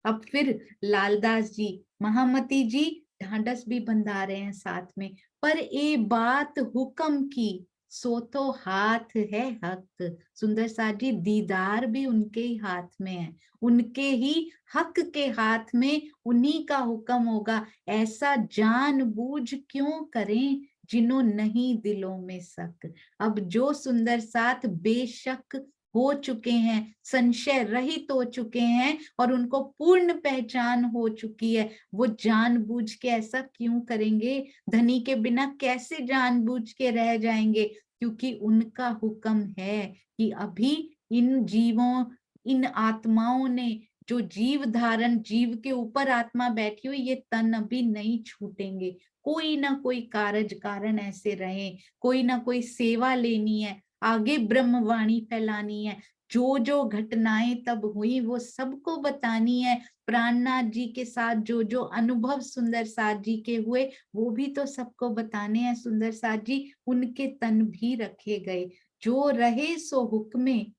अब फिर लालदास जी, महामती जी ढांढस भी बंधा रहे हैं साथ में। पर ए बात हुक्म की, सो तो हाथ है हक। सुंदर साथ जी, दीदार भी उनके ही हाथ में है, उनके ही हक के हाथ में, उन्हीं का हुक्म होगा। ऐसा जानबूझ क्यों करें जिन्हों नहीं दिलों में शक। अब जो सुंदर साथ बेशक हो चुके हैं, संशय रहित हो चुके हैं और उनको पूर्ण पहचान हो चुकी है, वो जानबूझ के ऐसा क्यों करेंगे? धनी के बिना कैसे जानबूझ के रह जाएंगे? क्योंकि उनका हुक्म है कि अभी इन जीवों, इन आत्माओं ने जो जीव धारण, जीव के ऊपर आत्मा बैठी हुई, ये तन अभी नहीं छूटेंगे। कोई ना कोई कारण ऐसे रहे, कोई ना कोई सेवा लेनी है, आगे ब्रह्मवाणी फैलानी है, जो जो घटनाएं तब हुई वो सबको बतानी है। प्राणनाथ जी के साथ जो जो अनुभव सुंदर साथ जी के हुए वो भी तो सबको बताने हैं सुंदर साथ जी। उनके तन भी रखे गए, जो रहे सो हुक्मे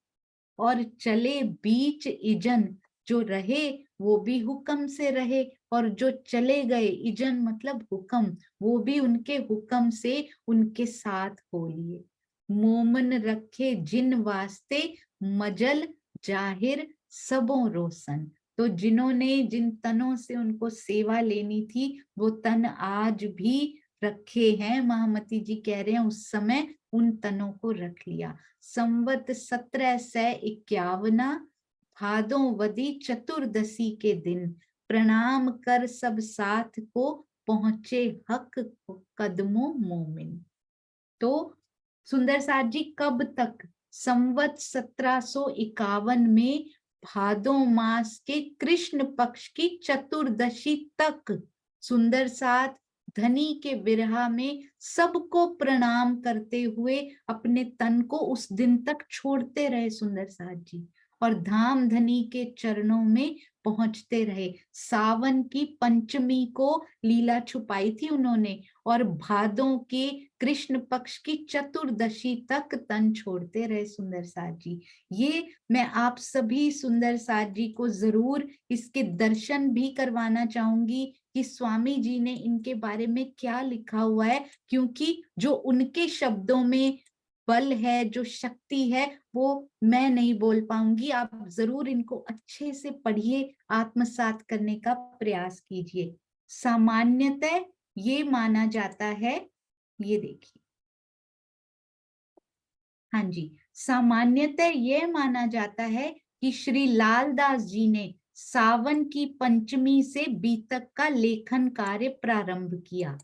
और चले बीच इजन। जो रहे वो भी हुक्म से रहे, और जो चले गए, इजन मतलब हुक्म, वो भी उनके हुक्म से उनके साथ हो लिए। मोमन रखे जिन वास्ते, मजल जाहिर सबों रोशन। तो जिन्होंने, जिन तनों से उनको सेवा लेनी थी, वो तन आज भी रखे हैं। महामती जी कह रहे हैं उस समय उन तनों को रख लिया। संवत 1751 भादोवदी चतुर्दशी के दिन, प्रणाम कर सब साथ को, पहुंचे हक कदमों मोमिन। तो सुंदर साथ जी कब तक? संवत 1751 में भादो मास के कृष्ण पक्ष की चतुर्दशी तक सुंदर साथ धनी के विरह में सबको प्रणाम करते हुए अपने तन को उस दिन तक छोड़ते रहे सुंदर साथ जी, और धाम धनी के चरणों में पहुंचते रहे। सावन की पंचमी को लीला छुपाई थी उन्होंने, और भादों के कृष्ण पक्ष की चतुर्दशी तक तन छोड़ते रहे सुंदर साथ जी। ये मैं आप सभी सुंदर साथ जी को जरूर इसके दर्शन भी करवाना चाहूंगी कि स्वामी जी ने इनके बारे में क्या लिखा हुआ है, क्योंकि जो उनके शब्दों में बल है, जो शक्ति है, वो मैं नहीं बोल पाऊंगी। आप जरूर इनको अच्छे से पढ़िए, आत्मसात करने का प्रयास कीजिए। सामान्यतः ये माना जाता है, ये देखिए, हाँ जी, सामान्यतः ये माना जाता है कि श्री लालदास जी ने सावन की पंचमी से बीतक का लेखन कार्य प्रारंभ किया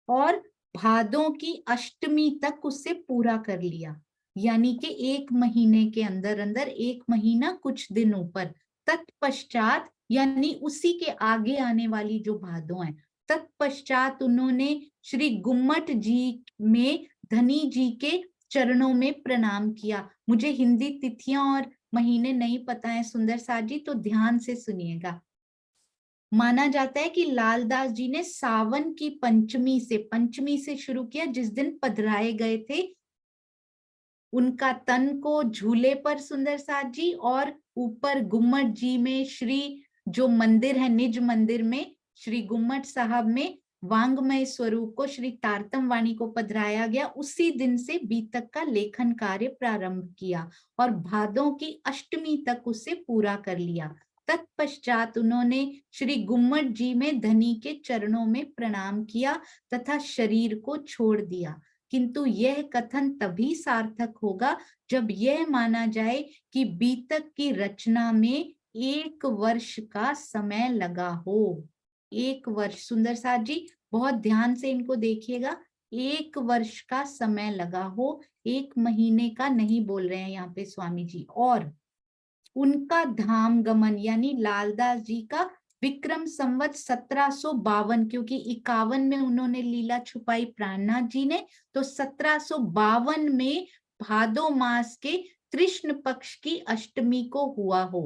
और भादों की अष्टमी तक उसे पूरा कर लिया, यानी कि 1 महीने के अंदर अंदर, 1 महीना कुछ दिन ऊपर। तत्पश्चात यानी उसी के आगे आने वाली जो भादों है, तत्पश्चात उन्होंने श्री गुम्मट जी में धनी जी के चरणों में प्रणाम किया। मुझे हिंदी तिथियां और महीने नहीं पता है सुंदर साथ जी, तो ध्यान से सुनिएगा। माना जाता है कि लालदास जी ने सावन की पंचमी से शुरू किया, जिस दिन पधराए गए थे। उनका तन को झूले पर सुंदर साथ जी, और ऊपर गुम्मट जी में, श्री जो मंदिर है निज मंदिर में, श्री गुम्मट साहब में वांगमय स्वरूप को, श्री तारतम वाणी को पधराया गया। उसी दिन से बीतक का लेखन कार्य प्रारंभ किया और भादों की अष्टमी तक उसे पूरा कर लिया। तत्पश्चात उन्होंने श्री गुम्मट जी में धनी के चरणों में प्रणाम किया तथा शरीर को छोड़ दिया। किंतु यह कथन तभी सार्थक होगा जब यह माना जाए कि बीतक की रचना में 1 वर्ष का समय लगा हो। 1 वर्ष, सुंदर साथ जी बहुत ध्यान से इनको देखिएगा, 1 वर्ष का समय लगा हो, 1 महीने का नहीं बोल रहे हैं यहाँ पे स्वामी जी। और उनका धाम गमन यानी लालदास जी का विक्रम संवत 1752, क्योंकि 51 में उन्होंने लीला छुपाई प्राणनाथ जी ने, तो 1752 में भादो मास के कृष्ण पक्ष की अष्टमी को हुआ हो।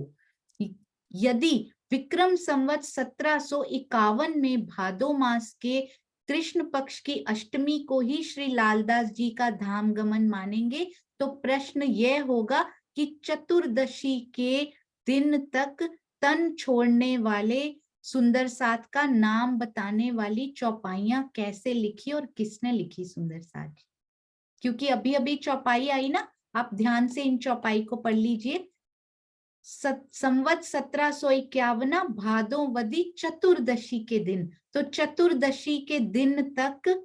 यदि विक्रम संवत 1751 में भादो मास के कृष्ण पक्ष की अष्टमी को ही श्री लालदास जी का धाम गमन मानेंगे, तो प्रश्न यह होगा कि चतुर्दशी के दिन तक तन छोड़ने वाले सुंदर साथ का नाम बताने वाली चौपाइयां कैसे लिखी और किसने लिखी सुंदर साथ जी? क्योंकि अभी अभी चौपाई आई ना, आप ध्यान से इन चौपाई को पढ़ लीजिए। संवत 1751 भादोवदी चतुर्दशी के दिन, तो चतुर्दशी के दिन तक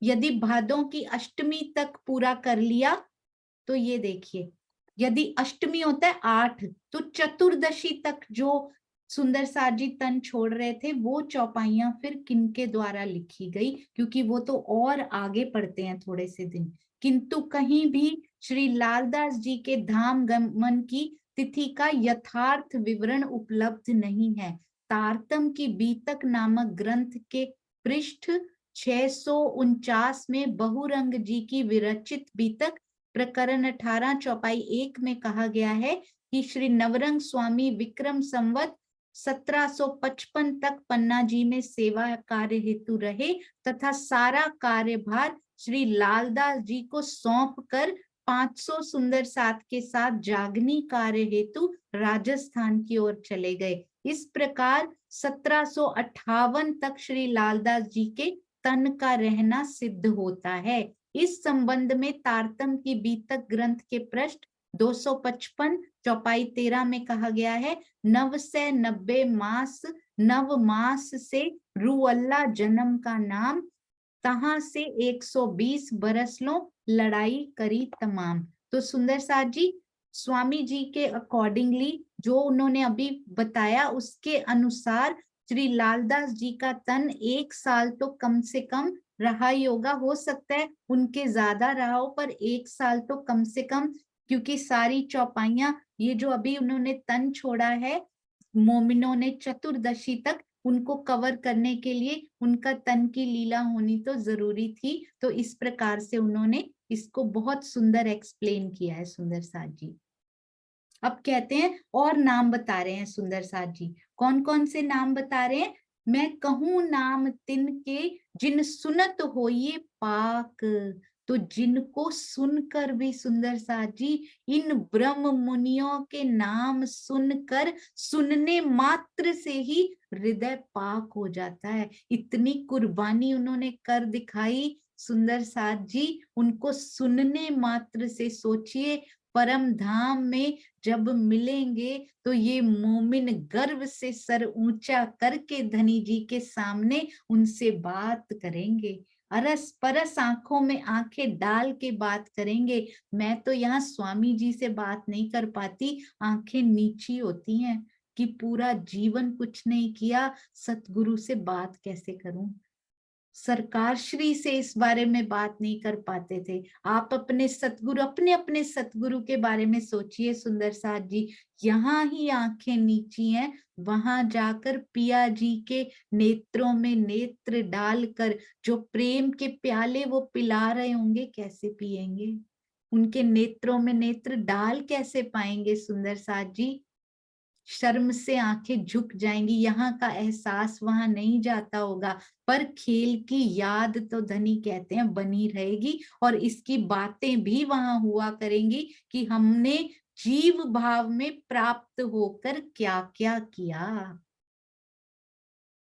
यदि भादों की अष्टमी तक पूरा कर लिया, तो ये देखिए, यदि अष्टमी होता है 8, तो चतुर्दशी तक जो सुंदर साथ जी तन छोड़ रहे थे, वो चौपाइयां फिर किनके द्वारा लिखी गई, क्योंकि वो तो और आगे पढ़ते हैं थोड़े से दिन। किंतु कहीं भी श्री लालदास जी के धाम गमन की तिथि का यथार्थ विवरण उपलब्ध नहीं है। तारतम की बीतक नामक ग्रंथ के पृष्ठ 649 में बहुरंग जी की विरचित बीतक प्रकरण 18 चौपाई 1 में कहा गया है कि श्री नवरंग स्वामी विक्रम संवत 1755 तक पन्ना जी में सेवा कार्य हेतु रहे तथा सारा कार्यभार श्री लालदास जी को सौंप कर 500 सुंदर साथ के साथ जागनी कार्य हेतु राजस्थान की ओर चले गए। इस प्रकार 1758 तक श्री लालदास जी के तन का रहना सिद्ध होता है। इस संबंध में तारतम की बीतक ग्रंथ के पृष्ठ 255 चौपाई 13 में कहा गया है, 9 से 90 मास, नव मास से रुअल्ला जन्म का नाम, तहां से 120 बरस लो लड़ाई करी तमाम। तो सुंदर साथ जी स्वामी जी के अकॉर्डिंगली जो उन्होंने अभी बताया, उसके अनुसार श्री लालदास जी का तन 1 साल तो कम से कम रहा ही होगा। हो सकता है उनके ज्यादा रहा हो, पर 1 साल तो कम से कम, क्योंकि सारी चौपाइयां ये जो अभी उन्होंने तन छोड़ा है मोमिनों ने चतुर्दशी तक, उनको कवर करने के लिए उनका तन की लीला होनी तो जरूरी थी। तो इस प्रकार से उन्होंने इसको बहुत सुंदर एक्सप्लेन किया है सुंदर साथ जी। अब कहते हैं और नाम बता रहे हैं सुंदर साथ जी। कौन कौन से नाम बता रहे हैं? मैं कहूं नाम तिनके जिन सुनत होइए पाक, तो जिनको सुनकर भी सुंदर साथ जी इन ब्रह्म मुनियों के नाम सुनकर सुनने मात्र से ही हृदय पाक हो जाता है। इतनी कुर्बानी उन्होंने कर दिखाई सुंदर साथ जी, उनको सुनने मात्र से। सोचिए परम धाम में जब मिलेंगे तो ये मोमिन गर्व से सर ऊंचा करके धनी जी के सामने उनसे बात करेंगे, अरस परस आंखों में आंखें डाल के बात करेंगे। मैं तो यहाँ स्वामी जी से बात नहीं कर पाती, आंखें नीची होती हैं कि पूरा जीवन कुछ नहीं किया, सतगुरु से बात कैसे करूं। सरकार श्री से इस बारे में बात नहीं कर पाते थे। आप अपने सतगुरु, अपने अपने सतगुरु के बारे में सोचिए सुंदर साथ जी। यहाँ ही आंखें नीची हैं, वहां जाकर पिया जी के नेत्रों में नेत्र डालकर जो प्रेम के प्याले वो पिला रहे होंगे, कैसे पिएंगे? उनके नेत्रों में नेत्र डाल कैसे पाएंगे सुंदर साथ जी? शर्म से आंखें झुक जाएंगी, यहाँ का एहसास वहां नहीं जाता होगा। पर खेल की याद तो धनी कहते हैं बनी रहेगी, और इसकी बातें भी वहां हुआ करेंगी कि हमने जीव भाव में प्राप्त होकर क्या क्या किया।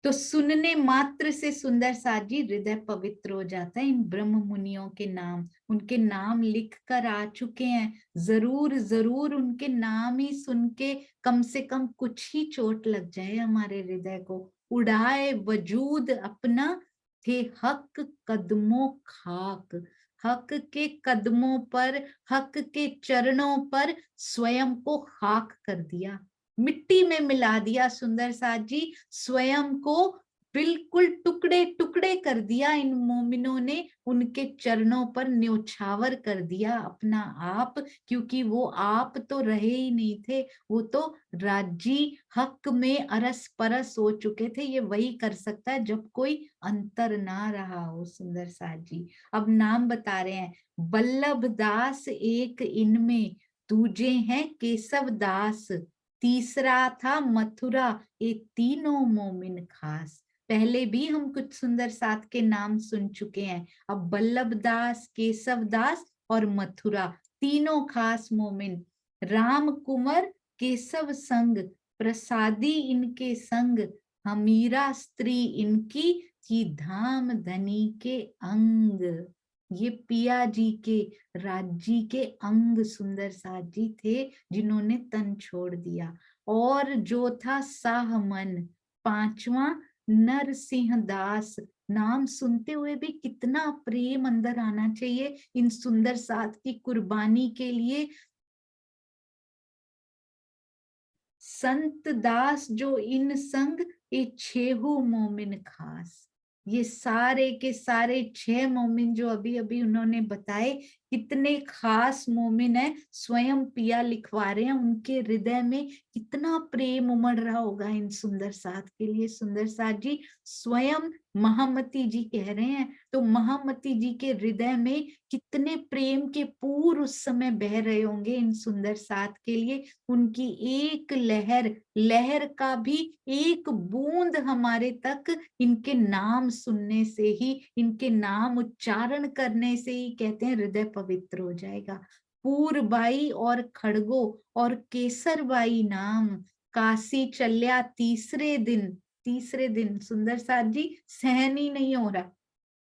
तो सुनने मात्र से सुंदर साथ जी हृदय पवित्र हो जाता है। इन ब्रह्म मुनियों के नाम, उनके नाम लिख कर आ चुके हैं, जरूर जरूर उनके नाम ही सुन के कम से कम कुछ ही चोट लग जाए हमारे हृदय को। उड़ाए वजूद अपना थे हक कदमों खाक, हक के कदमों पर, हक के चरणों पर स्वयं को खाक कर दिया, मिट्टी में मिला दिया सुंदर साथ जी, स्वयं को बिल्कुल टुकड़े टुकड़े कर दिया इन मोमिनों ने, उनके चरणों पर न्योछावर कर दिया अपना आप, क्योंकि वो आप तो रहे ही नहीं थे, वो तो राजी हक में अरस परस हो चुके थे। ये वही कर सकता है जब कोई अंतर ना रहा हो। सुंदर साथ जी अब नाम बता रहे हैं, बल्लभ दास एक इनमें, दूजे हैं केशव दास, तीसरा था मथुरा, ये तीनों मोमिन खास। पहले भी हम कुछ सुंदर साथ के नाम सुन चुके हैं, अब बल्लभ दास, केशव दास और मथुरा, तीनों खास मोमिन। राम कुंवर केशव संग, प्रसादी इनके संग, हमीरा स्त्री इनकी, की धाम धनी के अंग। ये पिया जी के, राजी के अंग सुंदर साथ जी थे, जिन्होंने तन छोड़ दिया। और जो था साह मन, पांचवा नरसिंह दास। नाम सुनते हुए भी कितना प्रेम अंदर आना चाहिए इन सुंदर साथ की कुर्बानी के लिए। संत दास जो इन संग, ये छेहू मोमिन खास। ये सारे के सारे 6 मोमिन जो अभी अभी उन्होंने बताए, कितने खास मोमिन है। स्वयं पिया लिखवा रहे हैं, उनके हृदय में कितना प्रेम उमड़ रहा होगा इन सुंदर साथ के लिए। सुंदर साथ जी स्वयं महामती जी कह रहे हैं, तो महामती जी के हृदय में कितने प्रेम के पूर उस समय बह रहे होंगे इन सुंदर साथ के लिए। उनकी एक लहर, लहर का भी एक बूंद हमारे तक इनके नाम सुनने से ही, इनके नाम उच्चारण करने से ही कहते हैं हृदय पवित्र हो जाएगा। पूरबाई और खड़गो और केसरबाई नाम, काशी चल्या तीसरे दिन। तीसरे दिन सुंदर साथ जी सहन ही नहीं हो रहा,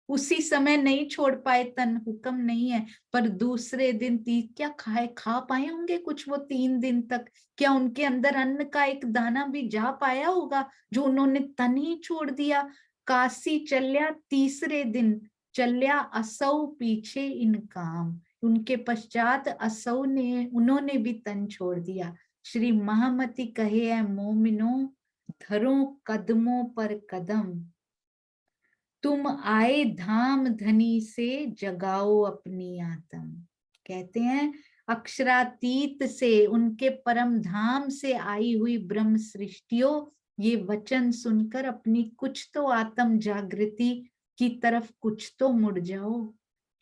उसी समय नहीं छोड़ पाए, तन हुक्म नहीं है, पर दूसरे दिन क्या खा पाए होंगे कुछ वो 3 दिन तक? क्या उनके अंदर अन्न का एक दाना भी जा पाया होगा जो उन्होंने तन ही छोड़ दिया? काशी चल्या तीसरे दिन, चल्या असौ पीछे इन काम। उनके पश्चात असौ ने, उन्होंने भी तन छोड़ दिया। श्री महामती कहे है मोमिनो, धरो कदमों पर कदम, तुम आए धाम धनी से जगाओ अपनी आत्म। कहते हैं अक्षरातीत से, उनके परम धाम से आई हुई ब्रह्म सृष्टियों, ये वचन सुनकर अपनी कुछ तो आत्म जागृति की तरफ कुछ तो मुड़ जाओ।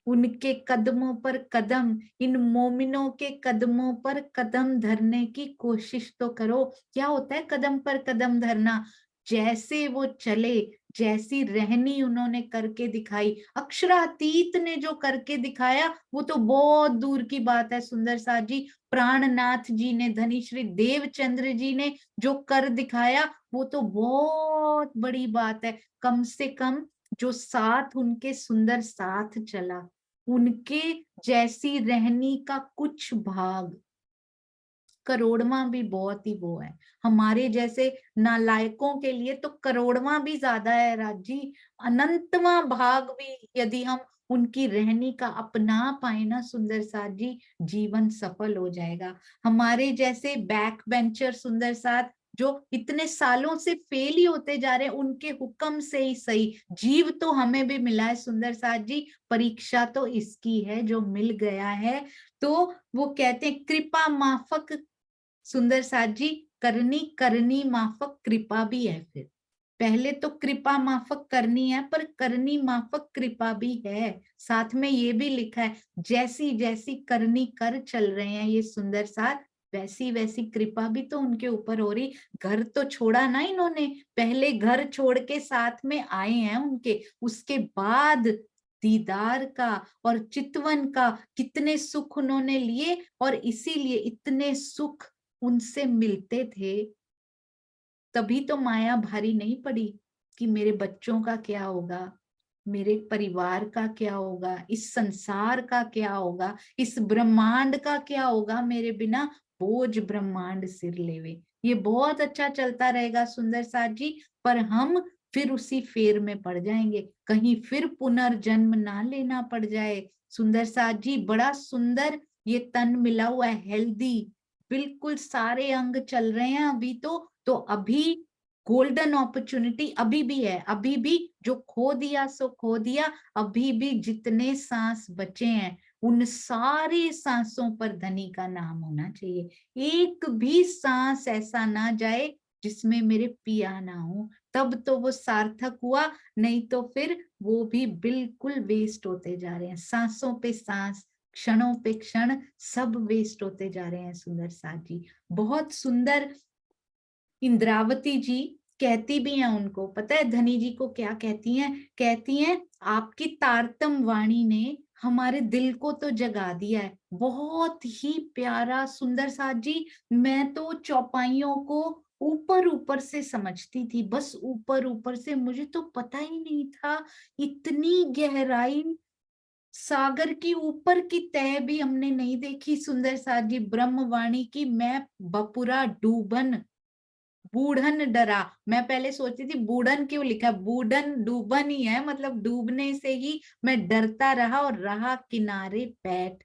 उनके कदमों पर कदम, इन मोमिनों के कदमों पर कदम धरने की कोशिश तो करो। क्या होता है कदम पर कदम धरना? जैसे वो चले, जैसी रहनी उन्होंने करके दिखाई, अक्षरातीत ने जो करके दिखाया वो तो बहुत दूर की बात है। सुंदर साथ जी, प्राणनाथ जी ने, धनी श्री देवचंद्र जी ने जो कर दिखाया वो तो बहुत बड़ी बात है। कम से कम जो साथ उनके सुंदर साथ चला, उनके जैसी रहनी का कुछ भाग, करोड़वा भी बहुत ही वो है। हमारे जैसे नालायकों के लिए तो करोड़वा भी ज्यादा है राजी, अनंतवा भाग भी यदि हम उनकी रहनी का अपना पाए ना सुंदर साथ जी, जीवन सफल हो जाएगा। हमारे जैसे बैक बेंचर सुंदर साथ जो इतने सालों से फेल ही होते जा रहे हैं, उनके हुक्म से ही सही जीव तो हमें भी मिला है सुंदर साथ जी, परीक्षा तो इसकी है जो मिल गया है। तो वो कहते हैं कृपा माफक सुंदर साथ जी, करनी करनी माफक कृपा भी है। फिर पहले तो कृपा माफक करनी है, पर करनी माफक कृपा भी है। साथ में ये भी लिखा है जैसी जैसी करनी कर चल रहे हैं ये सुंदर साथ, वैसी वैसी कृपा भी तो उनके ऊपर हो रही। घर तो छोड़ा ना इन्होंने, पहले घर छोड़ के साथ में आए हैं उनके, उसके बाद दीदार का और चितवन का कितने सुख उन्होंने लिए, और इसीलिए इतने सुख उनसे मिलते थे, तभी तो माया भारी नहीं पड़ी कि मेरे बच्चों का क्या होगा, मेरे परिवार का क्या होगा, इस संसार का क्या होगा, इस ब्रह्मांड का क्या होगा मेरे बिना, बोझ ब्रह्मांड सिर लेवे। ये बहुत अच्छा चलता रहेगा सुंदर साथ जी, पर हम फिर उसी फेर में पड़ जाएंगे, कहीं फिर पुनर्जन्म ना लेना पड़ जाए। सुंदर साथ जी बड़ा सुंदर ये तन मिला हुआ है, हेल्दी, बिल्कुल सारे अंग चल रहे हैं अभी तो अभी गोल्डन अपॉर्चुनिटी अभी भी है, अभी भी जो खो दिया सो खो दिया। अभी भी जितने सांस बचे हैं उन सारे सांसों पर धनी का नाम होना चाहिए। एक भी सांस ऐसा ना जाए जिसमें मेरे पिया ना हो, तब तो वो सार्थक हुआ, नहीं तो फिर वो भी बिल्कुल वेस्ट होते जा रहे हैं। सांसों पे सांस, क्षणों पे क्षण, सब वेस्ट होते जा रहे हैं। सुंदर साथ जी बहुत सुंदर। इंद्रावती जी कहती भी हैं, उनको पता है धनी जी को क्या कहती हैं? कहती हैं आपकी तारतम वाणी ने हमारे दिल को तो जगा दिया है। बहुत ही प्यारा सुंदर साथ जी। मैं तो चौपाइयों को ऊपर ऊपर से समझती थी, बस ऊपर ऊपर से, मुझे तो पता ही नहीं था इतनी गहराई सागर की ऊपर की तह भी हमने नहीं देखी। सुंदर साथ जी ब्रह्मवाणी की मैं बपुरा डूबन बूढ़न डरा। मैं पहले सोचती थी बूढ़न क्यों लिखा, बूढ़न डूबन ही है, मतलब डूबने से ही मैं डरता रहा और रहा किनारे बैठ,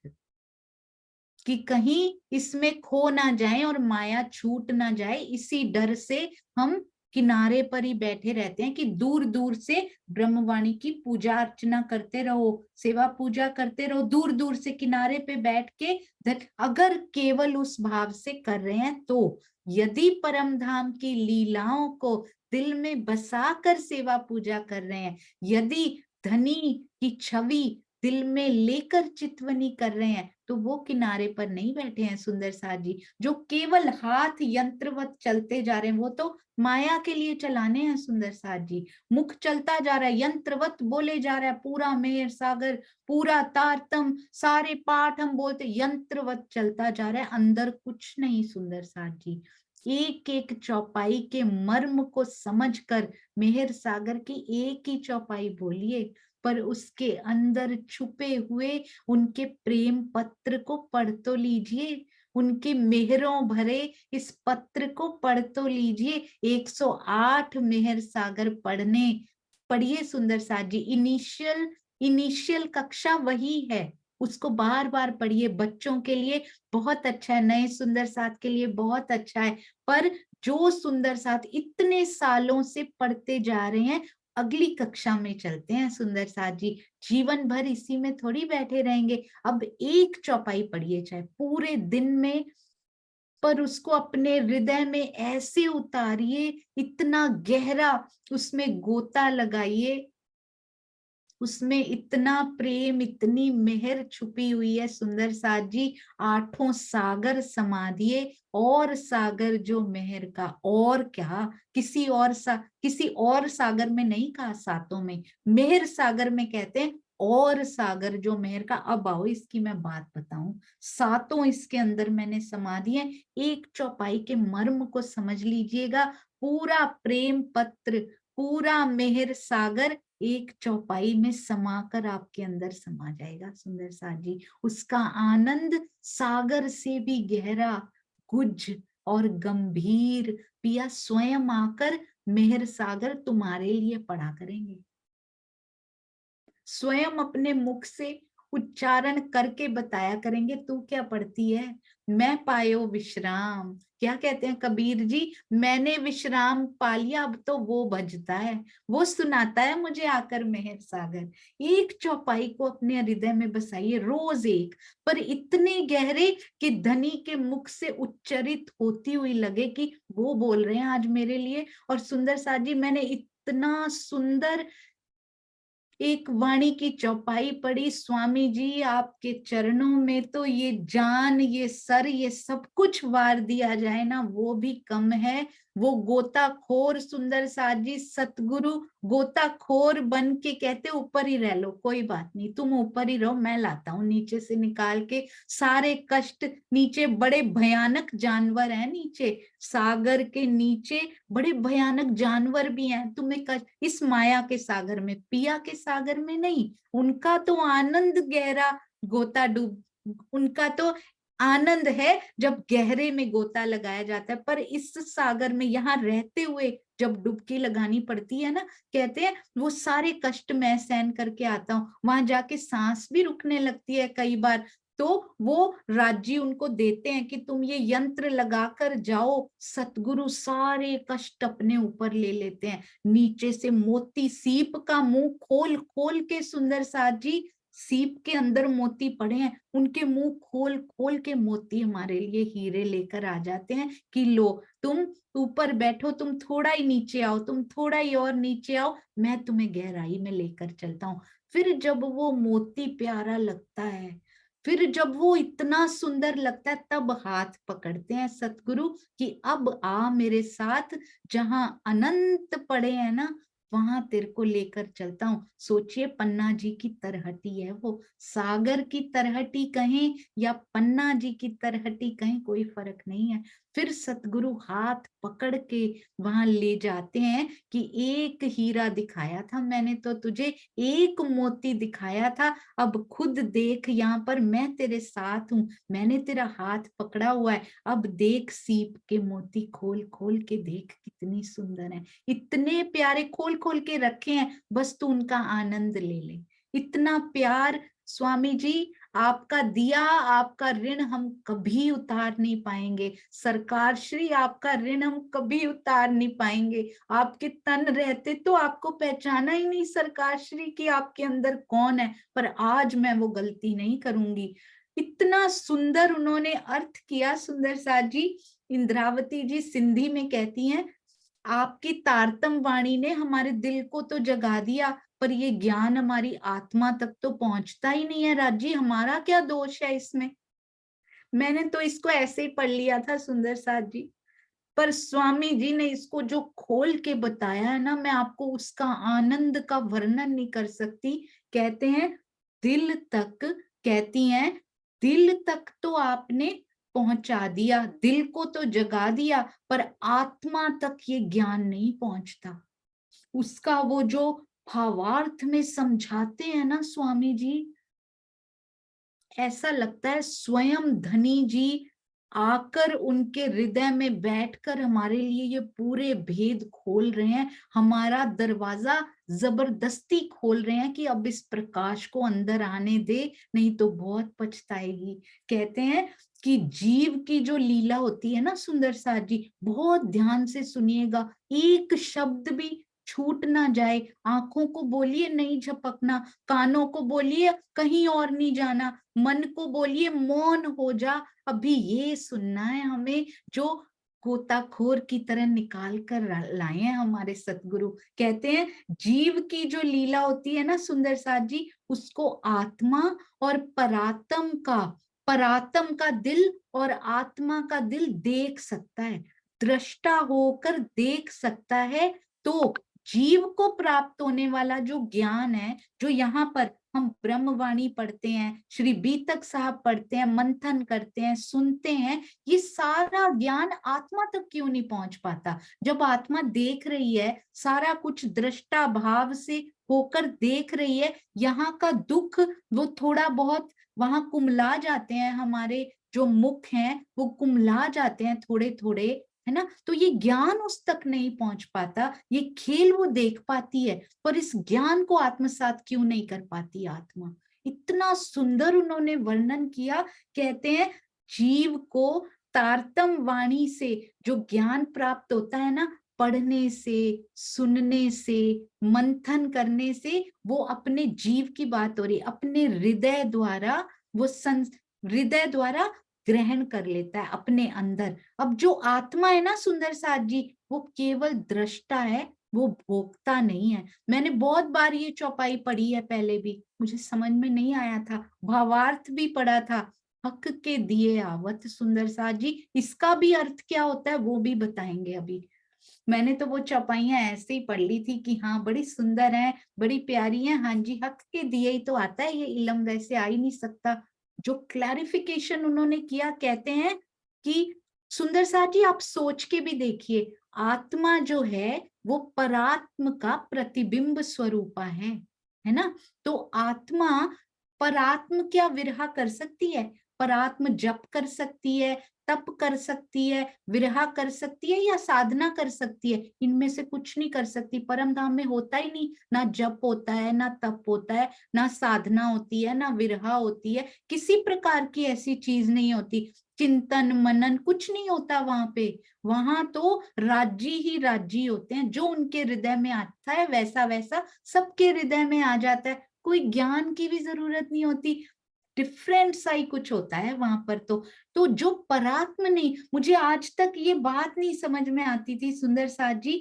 कि कहीं इसमें खो ना जाए और माया छूट ना जाए। इसी डर से हम किनारे पर ही बैठे रहते हैं कि दूर दूर से ब्रह्मवाणी की पूजा अर्चना करते रहो, सेवा पूजा करते रहो, दूर दूर से किनारे पे बैठ के। अगर केवल उस भाव से कर रहे हैं तो, यदि परम धाम की लीलाओं को दिल में बसा कर सेवा पूजा कर रहे हैं, यदि धनी की छवि दिल में लेकर चितवनी कर रहे हैं, तो वो किनारे पर नहीं बैठे हैं। सुंदर साथ जी जो केवल हाथ यंत्रवत चलते जा रहे हैं, वो तो माया के लिए चलाने हैं। सुंदर साथ जी मुख चलता जा रहा है, यंत्रवत बोले जा रहा है, पूरा मेहर सागर, पूरा तारतम, सारे पाठ हम बोलते, यंत्रवत चलता जा रहा है, अंदर कुछ नहीं। सुंदर साथ जी एक एक चौपाई के मर्म को समझकर मेहर सागर की एक ही चौपाई बोलिए, पर उसके अंदर छुपे हुए उनके प्रेम पत्र को पढ़ तो लीजिए, उनके मेहरों भरे इस पत्र को पढ़ तो लीजिए। 108 मेहर सागर पढ़िए सुंदर साथ जी। इनिशियल कक्षा वही है, उसको बार बार पढ़िए। बच्चों के लिए बहुत अच्छा है, नए सुंदर साथ के लिए बहुत अच्छा है, पर जो सुंदर साथ इतने सालों से पढ़ते जा रहे हैं, अगली कक्षा में चलते हैं। सुंदर साथ जी जीवन भर इसी में थोड़ी बैठे रहेंगे। अब एक चौपाई पढ़िए चाहे पूरे दिन में, पर उसको अपने हृदय में ऐसे उतारिए, इतना गहरा उसमें गोता लगाइए, उसमें इतना प्रेम, इतनी मेहर छुपी हुई है। सुंदर साथ जी आठों सागर समा दिए, और सागर जो मेहर का, और क्या, किसी और सागर में नहीं कहा, सातों में, मेहर सागर में कहते हैं और सागर जो मेहर का। अब आओ इसकी मैं बात बताऊं, सातों इसके अंदर मैंने समा दिए। एक चौपाई के मर्म को समझ लीजिएगा, पूरा प्रेम पत्र, पूरा मेहर सागर एक चौपाई में समाकर आपके अंदर समा जाएगा। सुंदर साथ जी उसका आनंद सागर से भी गहरा, गुझ और गंभीर पिया स्वयं आकर मेहर सागर तुम्हारे लिए पढ़ा करेंगे। स्वयं अपने मुख से उच्चारण करके बताया करेंगे, तू क्या पढ़ती है? मैं पायो विश्राम, क्या कहते हैं कबीर जी, मैंने विश्राम पा लिया, अब तो वो बजता है, वो सुनाता है मुझे आकर मेहर सागर। एक चौपाई को अपने हृदय में बसाइए, रोज एक, पर इतने गहरे कि धनी के मुख से उच्चरित होती हुई लगे कि वो बोल रहे हैं आज मेरे लिए। और सुंदर साथ जी मैंने इतना सुंदर एक वाणी की चौपाई पड़ी, स्वामी जी आपके चरणों में तो ये जान, ये सर, ये सब कुछ वार दिया जाए ना वो भी कम है। वो गोताखोर सुंदर साथ जी, सतगुरु गोताखोर बन के कहते ऊपर ही रह लो, कोई बात नहीं, तुम ऊपर ही रहो, मैं लाता हूँ नीचे से निकाल के सारे कष्ट। नीचे बड़े भयानक जानवर हैं, नीचे सागर के नीचे बड़े भयानक जानवर भी हैं, तुम्हें इस माया के सागर में, पिया के सागर में नहीं। उनका तो आनंद गहरा, गोता डूब, उनका तो आनंद है जब गहरे में गोता लगाया जाता है, पर इस सागर में यहाँ रहते हुए जब डुबकी लगानी पड़ती है ना, कहते हैं वो सारे कष्ट मैं सहन करके आता हूँ, वहां जाके सांस भी रुकने लगती है कई बार, तो वो राज्य उनको देते हैं कि तुम ये यंत्र लगाकर जाओ। सतगुरु सारे कष्ट अपने ऊपर ले लेते हैं। नीचे से मोती, सीप का मुंह खोल खोल के सुंदर साथ जी, सीप के अंदर मोती पड़े हैं, उनके मुंह खोल खोल के मोती हमारे लिए हीरे लेकर आ जाते हैं कि लो तुम ऊपर बैठो, तुम थोड़ा ही नीचे आओ, तुम थोड़ा ही और नीचे आओ, मैं तुम्हें गहराई में लेकर चलता हूँ। फिर जब वो मोती प्यारा लगता है, फिर जब वो इतना सुंदर लगता है, तब हाथ पकड़ते हैं सतगुरु कि अब आ मेरे साथ, जहां अनंत पड़े हैं ना वहां तेरे को लेकर चलता हूँ। सोचिए, पन्ना जी की तरहटी है वो, सागर की तरहटी कहें या पन्ना जी की तरहटी कहें, कोई फर्क नहीं है। फिर सतगुरु हाथ पकड़ के वहां ले जाते हैं कि एक हीरा दिखाया था मैंने तो तुझे, एक मोती दिखाया था, अब खुद देख, यहाँ पर मैं तेरे साथ हूँ, मैंने तेरा हाथ पकड़ा हुआ है, अब देख सीप के मोती खोल खोल के देख, कितनी सुंदर है, इतने प्यारे खोल खोल के रखे हैं, बस तू उनका आनंद ले ले। इतना प्यार स्वामी जी आपका दिया, आपका ऋण हम कभी उतार नहीं पाएंगे। सरकार श्री आपका ऋण हम कभी उतार नहीं पाएंगे। आपके तन रहते तो आपको पहचाना ही नहीं सरकार श्री की आपके अंदर कौन है, पर आज मैं वो गलती नहीं करूंगी। इतना सुंदर उन्होंने अर्थ किया सुंदर साथ जी। इंद्रावती जी सिंधी में कहती हैं, आपकी तारतम वाणी ने हमारे दिल को तो जगा दिया, पर ये ज्ञान हमारी आत्मा तक तो पहुंचता ही नहीं है। राजी, हमारा क्या दोष है इसमें? मैंने तो इसको ऐसे ही पढ़ लिया था सुंदर साथ जी, पर स्वामी जी ने इसको जो खोल के बताया है ना, मैं आपको उसका आनंद का वर्णन नहीं कर सकती। कहते हैं दिल तक, कहती हैं दिल तक तो आपने पहुंचा दिया, दिल को तो जगा दिया, पर आत्मा तक ये ज्ञान नहीं पहुंचता। उसका वो जो भावार्थ में समझाते हैं ना स्वामी जी, ऐसा लगता है स्वयं धनी जी आकर उनके हृदय में बैठकर हमारे लिए ये पूरे भेद खोल रहे हैं, हमारा दरवाजा जबरदस्ती खोल रहे हैं कि अब इस प्रकाश को अंदर आने दे, नहीं तो बहुत पछताएगी। कहते हैं कि जीव की जो लीला होती है ना सुंदर साथ जी, बहुत ध्यान से सुनिएगा, एक शब्द भी छूट ना जाए। आंखों को बोलिए नहीं झपकना, कानों को बोलिए कहीं और नहीं जाना, मन को बोलिए मौन हो जा, अभी ये सुनना है हमें जो गोताखोर की तरह निकाल कर लाए हैं हमारे सतगुरु। कहते हैं जीव की जो लीला होती है ना सुंदर साथ जी, उसको आत्मा और परात्म का दिल और आत्मा का दिल देख सकता है, दृष्टा होकर देख सकता है। तो जीव को प्राप्त होने वाला जो ज्ञान है, जो यहाँ पर हम ब्रह्मवाणी पढ़ते हैं, श्री बीतक साहब पढ़ते हैं, मंथन करते हैं, सुनते हैं, ये सारा ज्ञान आत्मा तक क्यों नहीं पहुंच पाता? जब आत्मा देख रही है, सारा कुछ दृष्टा भाव से होकर देख रही है, यहाँ का दुख वो थोड़ा बहुत वहां कुमला जाते हैं, हमारे जो मुख हैं वो कुमला जाते हैं थोड़े थोड़े, है ना? तो ये ज्ञान उस तक नहीं पहुंच पाता, ये खेल वो देख पाती है, पर इस ज्ञान को आत्मसात क्यों नहीं कर पाती आत्मा? इतना सुंदर उन्होंने वर्णन किया। कहते हैं जीव को तारतम वाणी से जो ज्ञान प्राप्त होता है ना, पढ़ने से, सुनने से, मंथन करने से, वो अपने जीव की बात हो रही, अपने हृदय द्वारा वो हृदय द्वारा ग्रहण कर लेता है अपने अंदर। अब जो आत्मा है ना सुंदर साथ जी, वो केवल दृष्टा है, वो भोगता नहीं है। मैंने बहुत बार ये चौपाई पढ़ी है पहले भी, मुझे समझ में नहीं आया था, भावार्थ भी पढ़ा था। हक के दिए आवत सुंदर साथ जी, इसका भी अर्थ क्या होता है वो भी बताएंगे अभी। मैंने तो वो चौपाइयां ऐसे ही पढ़ ली थी कि हाँ बड़ी सुंदर है, बड़ी प्यारी है, हाँ जी हक के दिए ही तो आता है ये इलम, वैसे आ ही नहीं सकता। जो क्लैरिफिकेशन उन्होंने किया, कहते हैं कि सुंदर साथ जी आप सोच के भी देखिए, आत्मा जो है वो परात्म का प्रतिबिंब स्वरूपा है ना? तो आत्मा परात्म क्या विरहा कर सकती है? परात्म जप कर सकती है, तप कर सकती है, विरहा कर सकती है या साधना कर सकती है? इनमें से कुछ नहीं कर सकती। परम धाम में होता ही नहीं, ना जप होता है, ना तप होता है, ना साधना होती है, ना विरहा होती है, किसी प्रकार की ऐसी चीज नहीं होती। चिंतन मनन कुछ नहीं होता वहां पे। वहां तो राज्य ही राज्य होते हैं, जो उनके हृदय में आता है वैसा वैसा सबके हृदय में आ जाता है। कोई ज्ञान की भी जरूरत नहीं होती, डिफरेंट सा ही कुछ होता है वहां पर। तो जो परात्म नहीं, मुझे आज तक ये बात नहीं समझ में आती थी सुंदर साथ जी,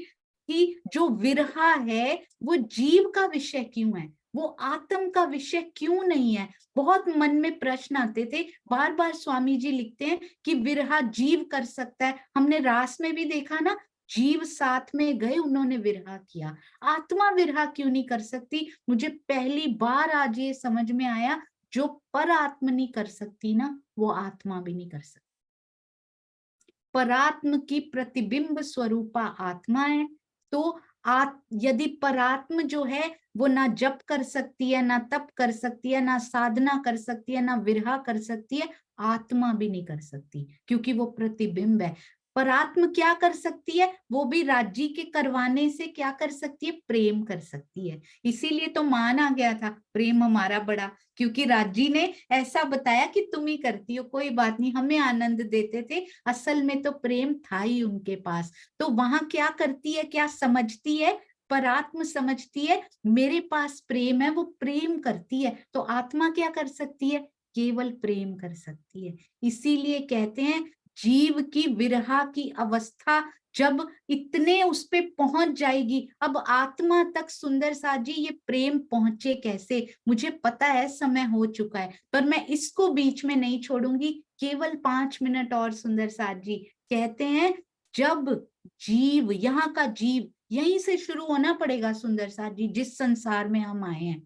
कि जो विरहा है वो जीव का विषय क्यों है, वो आत्म का विषय क्यों नहीं है। बहुत मन में प्रश्न आते थे, बार बार स्वामी जी लिखते हैं कि विरहा जीव कर सकता है। हमने रास में भी देखा ना, जीव साथ में गए, उन्होंने विरहा किया, आत्मा विरहा क्यों नहीं कर सकती? मुझे पहली बार आज ये समझ में आया, जो पर आत्मा नहीं कर सकती ना, वो आत्मा भी नहीं कर सकती। परात्म की प्रतिबिंब स्वरूपा आत्मा है। तो यदि परात्म जो है वो ना जप कर सकती है, ना तप कर सकती है, ना साधना कर सकती है, ना विरहा कर सकती है, आत्मा भी नहीं कर सकती, क्योंकि वो प्रतिबिंब है। परात्म क्या कर सकती है? वो भी राज्य के करवाने से क्या कर सकती है? प्रेम कर सकती है। इसीलिए तो मान आ गया था, प्रेम हमारा बड़ा, क्योंकि राज्य ने ऐसा बताया कि तुम ही करती हो, कोई बात नहीं, हमें आनंद देते थे, असल में तो प्रेम था ही उनके पास। तो वहां क्या करती है, क्या समझती है? परात्म समझती है मेरे पास प्रेम है, वो प्रेम करती है। तो आत्मा क्या कर सकती है? केवल प्रेम कर सकती है। इसीलिए कहते हैं जीव की विरहा की अवस्था जब इतने उस पे पहुंच जाएगी, अब आत्मा तक सुंदर साथ जी ये प्रेम पहुंचे कैसे? मुझे पता है समय हो चुका है, पर मैं इसको बीच में नहीं छोड़ूंगी। केवल 5 मिनट और सुंदर साथ जी। कहते हैं जब जीव, यहाँ का जीव, यहीं से शुरू होना पड़ेगा सुंदर साथ जी, जिस संसार में हम आए हैं।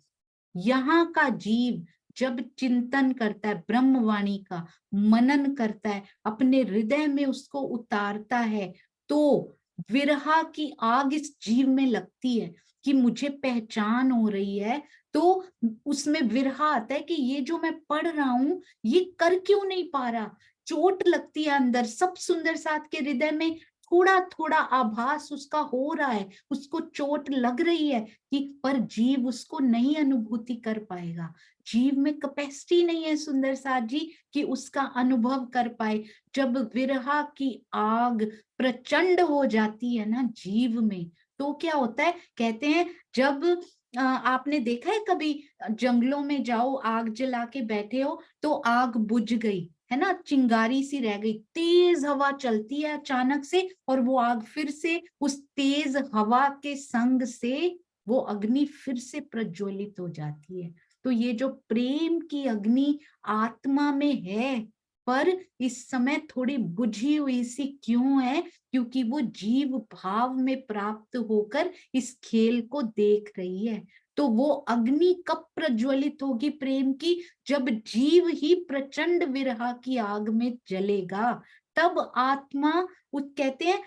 यहाँ का जीव जब चिंतन करता है, ब्रह्मवाणी का मनन करता है, अपने हृदय में उसको उतारता है, तो विरहा की आग इस जीव में लगती है कि मुझे पहचान हो रही है। तो उसमें विरहा आता है कि ये जो मैं पढ़ रहा हूं ये कर क्यों नहीं पा रहा। चोट लगती है अंदर, सब सुंदर साथ के हृदय में थोड़ा थोड़ा आभास उसका हो रहा है, उसको चोट लग रही है कि पर जीव उसको नहीं अनुभूति कर पाएगा। जीव में कैपेसिटी नहीं है सुंदर साथ जी कि उसका अनुभव कर पाए। जब विरहा की आग प्रचंड हो जाती है ना जीव में, तो क्या होता है? कहते हैं जब आपने देखा है कभी जंगलों में जाओ, आग जला के बैठे हो तो आग बुझ गई है ना, चिंगारी सी रह गई, तेज हवा चलती है अचानक से और वो आग फिर से उस तेज हवा के संग से वो अग्नि फिर से प्रज्वलित हो जाती है। तो ये जो प्रेम की अग्नि आत्मा में है, पर इस समय थोड़ी बुझी हुई सी क्यों है? क्योंकि वो जीव भाव में प्राप्त होकर इस खेल को देख रही है। तो वो अग्नि कब प्रज्वलित होगी प्रेम की? जब जीव ही प्रचंड विरह की आग में जलेगा, तब आत्मा, कहते हैं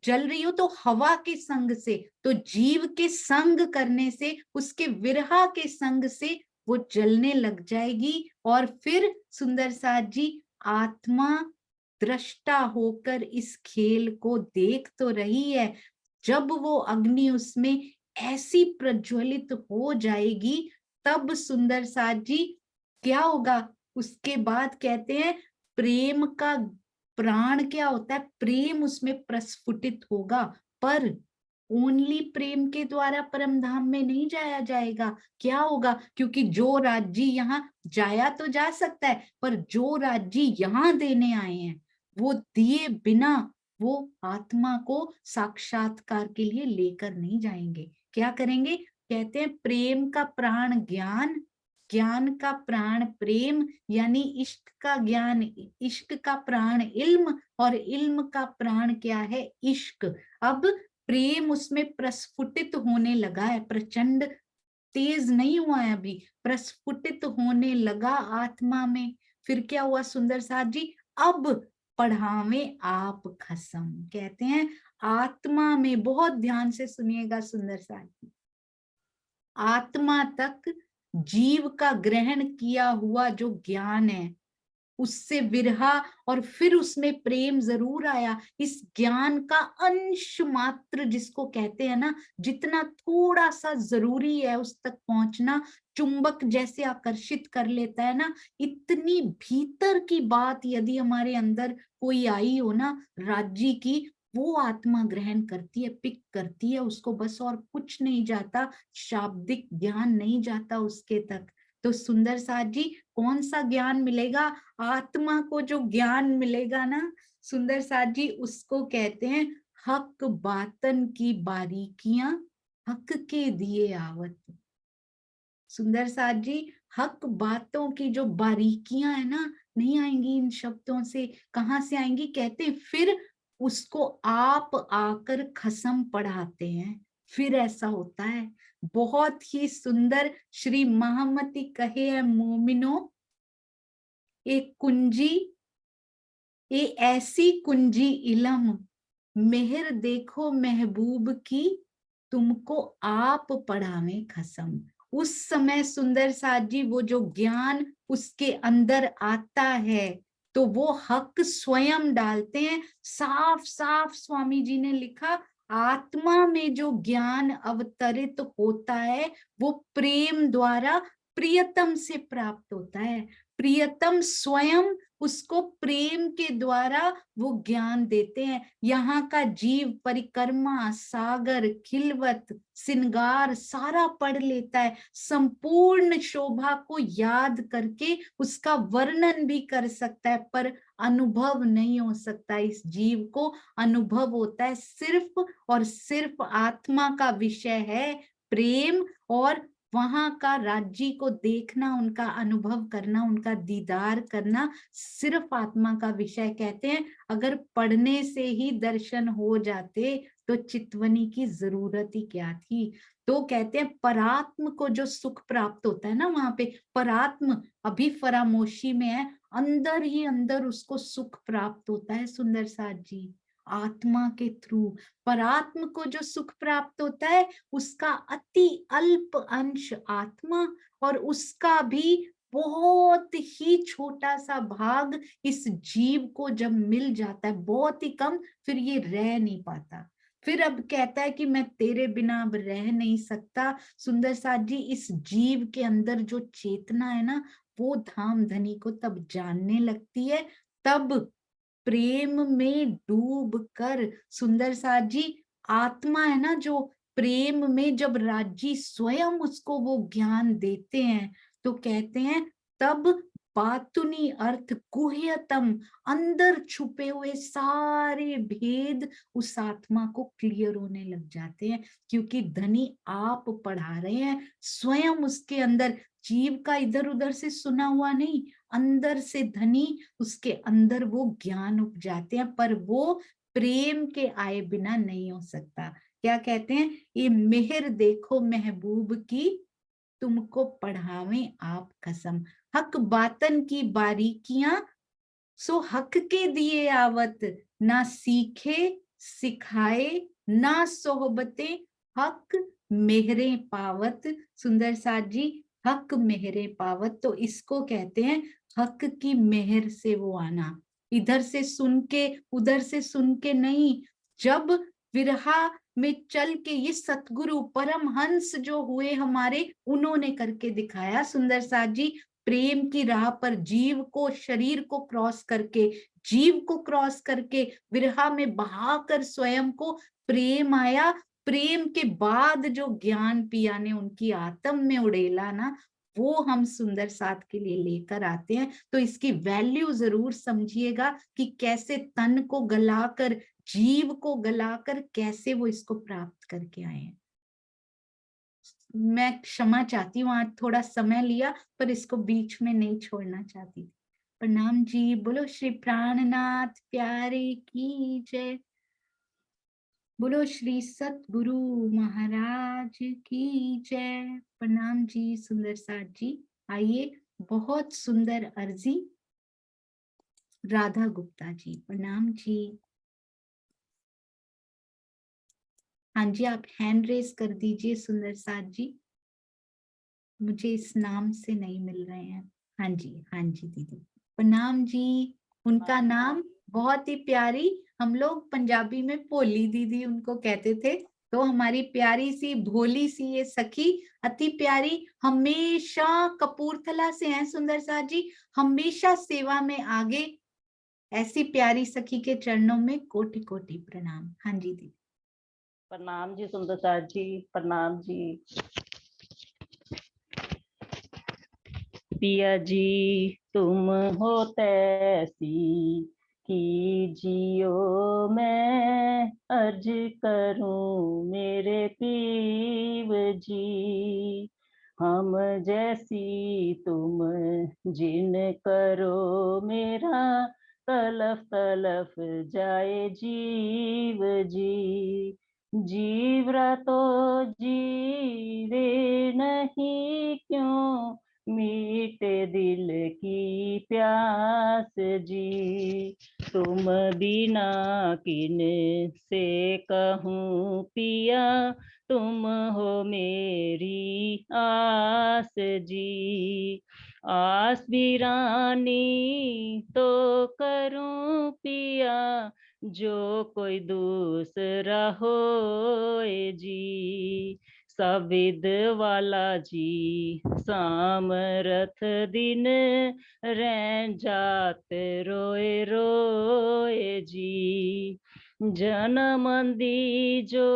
जल रही हो तो हवा के संग से, तो जीव के संग करने से, उसके विरहा के संग से वो जलने लग जाएगी। और फिर सुंदर साथ जी आत्मा दृष्टा होकर इस खेल को देख तो रही है, जब वो अग्नि उसमें ऐसी प्रज्वलित हो जाएगी, तब सुंदर साथ जी क्या होगा? उसके बाद कहते हैं प्रेम का प्राण क्या होता है? प्रेम उसमें प्रस्फुटित होगा, पर ओनली प्रेम के द्वारा परम धाम में नहीं जाया जाएगा। क्या होगा? क्योंकि जो राज्य यहाँ जाया तो जा सकता है, पर जो राज्य यहाँ देने आए हैं वो दिए बिना वो आत्मा को साक्षात्कार के लिए लेकर नहीं जाएंगे। क्या करेंगे? कहते हैं प्रेम का प्राण ज्ञान, ज्ञान का प्राण प्रेम, यानी इश्क का ज्ञान, इश्क का प्राण इल्म, और इल्म का प्राण क्या है? इश्क। अब प्रेम उसमें प्रस्फुटित होने लगा है, प्रचंड तेज नहीं हुआ है अभी, प्रस्फुटित होने लगा आत्मा में। फिर क्या हुआ सुंदर साथ जी? अब पढ़ावे आप खसम। कहते हैं आत्मा में, बहुत ध्यान से सुनिएगा सुंदर साथ जी, आत्मा तक जीव का ग्रहण किया हुआ जो ज्ञान है उससे विरहा और फिर उसमें प्रेम जरूर आया। इस ज्ञान का अंश मात्र जिसको कहते हैं ना, जितना थोड़ा सा जरूरी है उस तक पहुंचना, चुंबक जैसे आकर्षित कर लेता है ना, इतनी भीतर की बात यदि हमारे अंदर कोई आई हो ना राज्य की, वो आत्मा ग्रहण करती है, पिक करती है उसको, बस और कुछ नहीं जाता, शाब्दिक ज्ञान नहीं जाता उसके तक। तो सुंदर साथ जी, कौन सा ज्ञान मिलेगा? आत्मा को जो ज्ञान मिलेगा ना सुंदर साथ जी, उसको कहते हैं हक बातन की बारीकियां, हक के दिए आवत। सुंदर साथ जी, हक बातों की जो बारीकियां है ना, नहीं आएंगी इन शब्दों से, कहाँ से आएंगी? कहते हैं फिर उसको आप आकर खसम पढ़ाते हैं, फिर ऐसा होता है। बहुत ही सुंदर श्री महामती कहे है मोमिनो, एक कुंजी, ये ऐसी कुंजी इलम, मेहर देखो महबूब की, तुमको आप पढ़ावे खसम। उस समय सुंदर साथ जी वो जो ज्ञान उसके अंदर आता है तो वो हक स्वयं डालते हैं। साफ साफ स्वामी जी ने लिखा, आत्मा में जो ज्ञान अवतरित होता है वो प्रेम द्वारा प्रियतम से प्राप्त होता है। प्रियतम स्वयं उसको प्रेम के द्वारा वो ज्ञान देते हैं। यहाँ का जीव परिक्रमा, सागर, खिलवत, सिंगार सारा पढ़ लेता है, संपूर्ण शोभा को याद करके उसका वर्णन भी कर सकता है, पर अनुभव नहीं हो सकता। इस जीव को अनुभव होता है सिर्फ और सिर्फ आत्मा का विषय है प्रेम, और वहां का राज्य को देखना, उनका अनुभव करना, उनका दीदार करना सिर्फ आत्मा का विषय। कहते हैं अगर पढ़ने से ही दर्शन हो जाते तो चितवनी की जरूरत ही क्या थी। तो कहते हैं परात्म को जो सुख प्राप्त होता है ना, वहां पे परात्म अभी फरामोशी में है, अंदर ही अंदर उसको सुख प्राप्त होता है सुंदर साथ जी, आत्मा के थ्रू। परात्म को जो सुख प्राप्त होता है उसका अति अल्प अंश आत्मा, और उसका भी बहुत ही छोटा सा भाग इस जीव को जब मिल जाता है, बहुत ही कम, फिर ये रह नहीं पाता। फिर अब कहता है कि मैं तेरे बिना अब रह नहीं सकता। सुंदर साथ जी, इस जीव के अंदर जो चेतना है ना, वो धाम धनी को तब जानने लगती है, तब प्रेम में डूब कर सुंदर साथ जी, आत्मा है ना जो प्रेम में, जब राज्य स्वयं उसको वो ज्ञान देते हैं तो कहते हैं तब बातुनी अर्थ गुह्यतम, अंदर छुपे हुए सारे भेद उस आत्मा को क्लियर होने लग जाते हैं, क्योंकि धनी आप पढ़ा रहे हैं स्वयं उसके अंदर। जीव का इधर उधर से सुना हुआ नहीं, अंदर से धनी उसके अंदर वो ज्ञान उपजाते हैं, पर वो प्रेम के आए बिना नहीं हो सकता। क्या कहते हैं? ये मेहर देखो महबूब की, तुमको पढ़ावे आप कसम, हक बातन की बारीकियां, सो हक के दिए आवत, ना सीखे सिखाए ना सोहबते, हक मेहरे पावत। सुंदर साथ जी, हक मेहरे पावत, तो इसको कहते हैं हक की मेहर से वो आना, इधर से सुन के उधर से सुन के नहीं। जब विरहा में चल के ये सतगुरु परमहंस जो हुए हमारे, उन्होंने करके दिखाया सुंदर साथ जी, प्रेम की राह पर जीव को, शरीर को क्रॉस करके, जीव को क्रॉस करके विरहा में बहाकर स्वयं को प्रेम आया। प्रेम के बाद जो ज्ञान पिया ने उनकी आत्म में उड़ेला ना, वो हम सुंदर साथ के लिए लेकर आते हैं। तो इसकी वैल्यू जरूर समझिएगा कि कैसे तन को गलाकर, जीव को गलाकर कैसे वो इसको प्राप्त करके आए हैं। मैं क्षमा चाहती हूँ, आज थोड़ा समय लिया, पर इसको बीच में नहीं छोड़ना चाहती थी। प्रणाम जी, बोलो श्री प्राणनाथ प्यारे की जय, बोलो श्री सतगुरु महाराज की जय। प्रणाम जी सुंदर साथ जी। आइए, बहुत सुंदर अर्जी राधा गुप्ता जी, प्रणाम जी। हाँ जी, आप हैंड रेस कर दीजिए सुंदर साथ जी। मुझे इस नाम से नहीं मिल रहे हैं। हाँ जी दीदी, प्रणाम जी। उनका नाम बहुत ही प्यारी, हम लोग पंजाबी में भोली दीदी उनको कहते थे। तो हमारी प्यारी सी भोली सी ये सखी, अति प्यारी, हमेशा कपूरथला से हैं सुंदर साथ जी, हमेशा सेवा में आगे। ऐसी प्यारी सखी के चरणों में कोटि कोटि प्रणाम। हाँ जी दीदी। प्रणाम जी सुंदर साथ जी, प्रणाम जी। पिया जी तुम हो तैसी कि जियो मैं अर्ज करूं मेरे पीव जी, हम जैसी तुम जिन करो मेरा तलफ तलफ जाए जीव जी, जीवरा तो जीवे नहीं क्यों मीटे दिल की प्यास जी, तुम बिना किन से कहूँ पिया तुम हो मेरी आस जी, आस वीरानी तो करूँ पिया जो कोई दूसरा होए जी, सविद वाला जी सामरथ दिन रैन जात रोए रोए जी, जनमंदी जो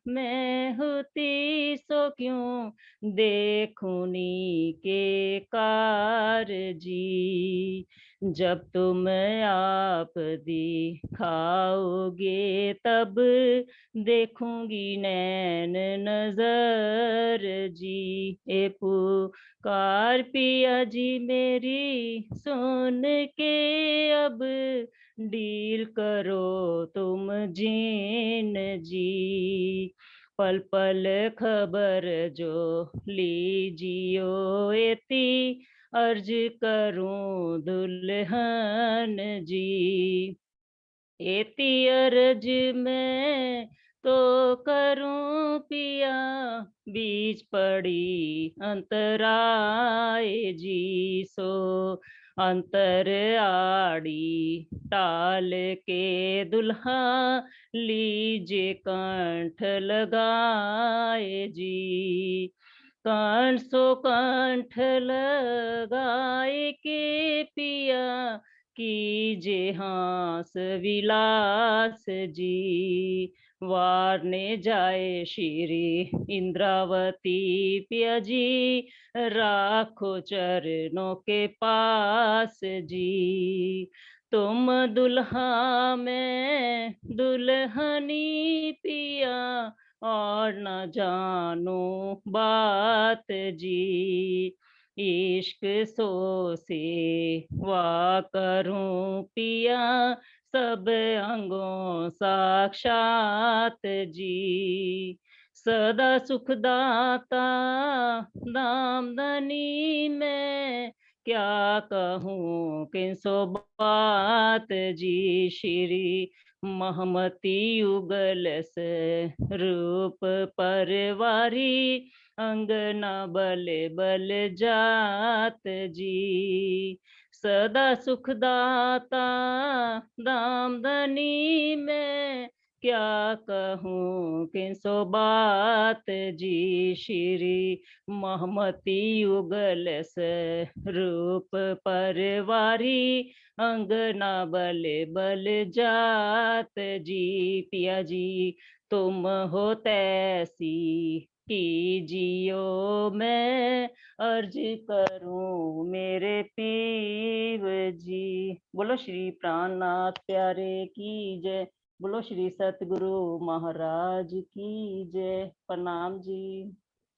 मैं होती सो क्यों देखूनी के कार जी, जब तुम आप दिखाओगे तब देखूंगी नैन नजर जी, ए पुकार पिया जी मेरी सुन के अब डील करो तुम जीन जी, पल पल खबर जो लीजियो एती अर्ज करूं दुल्हन जी, एती अर्ज में तो करूं पिया बीच पड़ी अंतराय जी, सो अंतर आड़ी टाल के दुल्हा लीजे कंठ लगाए जी, कंठ सो कंठ लगाए के पिया कीजे हास विलास जी, वारने जाए श्री इंद्रावती पिया जी राखो चरणों के पास जी, तुम दुल्हा में दुल्हनी पिया और न जानो बात जी, इश्क सो से वाह करूं पिया सब अंगों साक्षात जी, सदा सुखदाता दामदनी में क्या कहूँ किसो बात जी, श्री महमती युगल से रूप परवारी अंगना बल बल जात जी, सदा सुखदाता दामदनी में क्या कहूँ किसो बात जी, श्री महमती युगल से रूप परवारी अंगना बल बल जात जी, पिया जी तुम हो तैसी कि जियो मैं अर्ज करूं मेरे पीव जी, बोलो श्री प्राणनाथ प्यारे की जय, बोलो श्री सतगुरु महाराज की जय। प्रणाम जी।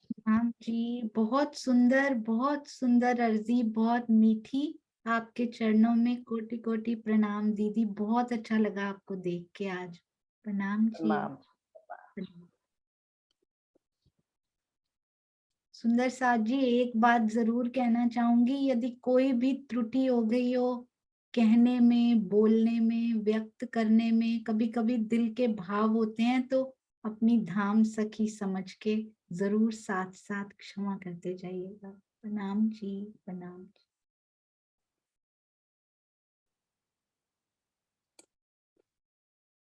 प्रणाम जी, बहुत सुंदर अर्जी, बहुत मीठी। आपके चरणों में कोटि कोटि प्रणाम दीदी, बहुत अच्छा लगा आपको देख के आज। प्रणाम जी। प्रणाम। सुंदर साथ जी, एक बात जरूर कहना चाहूंगी, यदि कोई भी त्रुटि हो गई हो कहने में, बोलने में, व्यक्त करने में, कभी कभी दिल के भाव होते हैं तो अपनी धाम सखी समझ के जरूर साथ साथ क्षमा करते जाइएगा। प्रणाम जी, प्रणाम जी।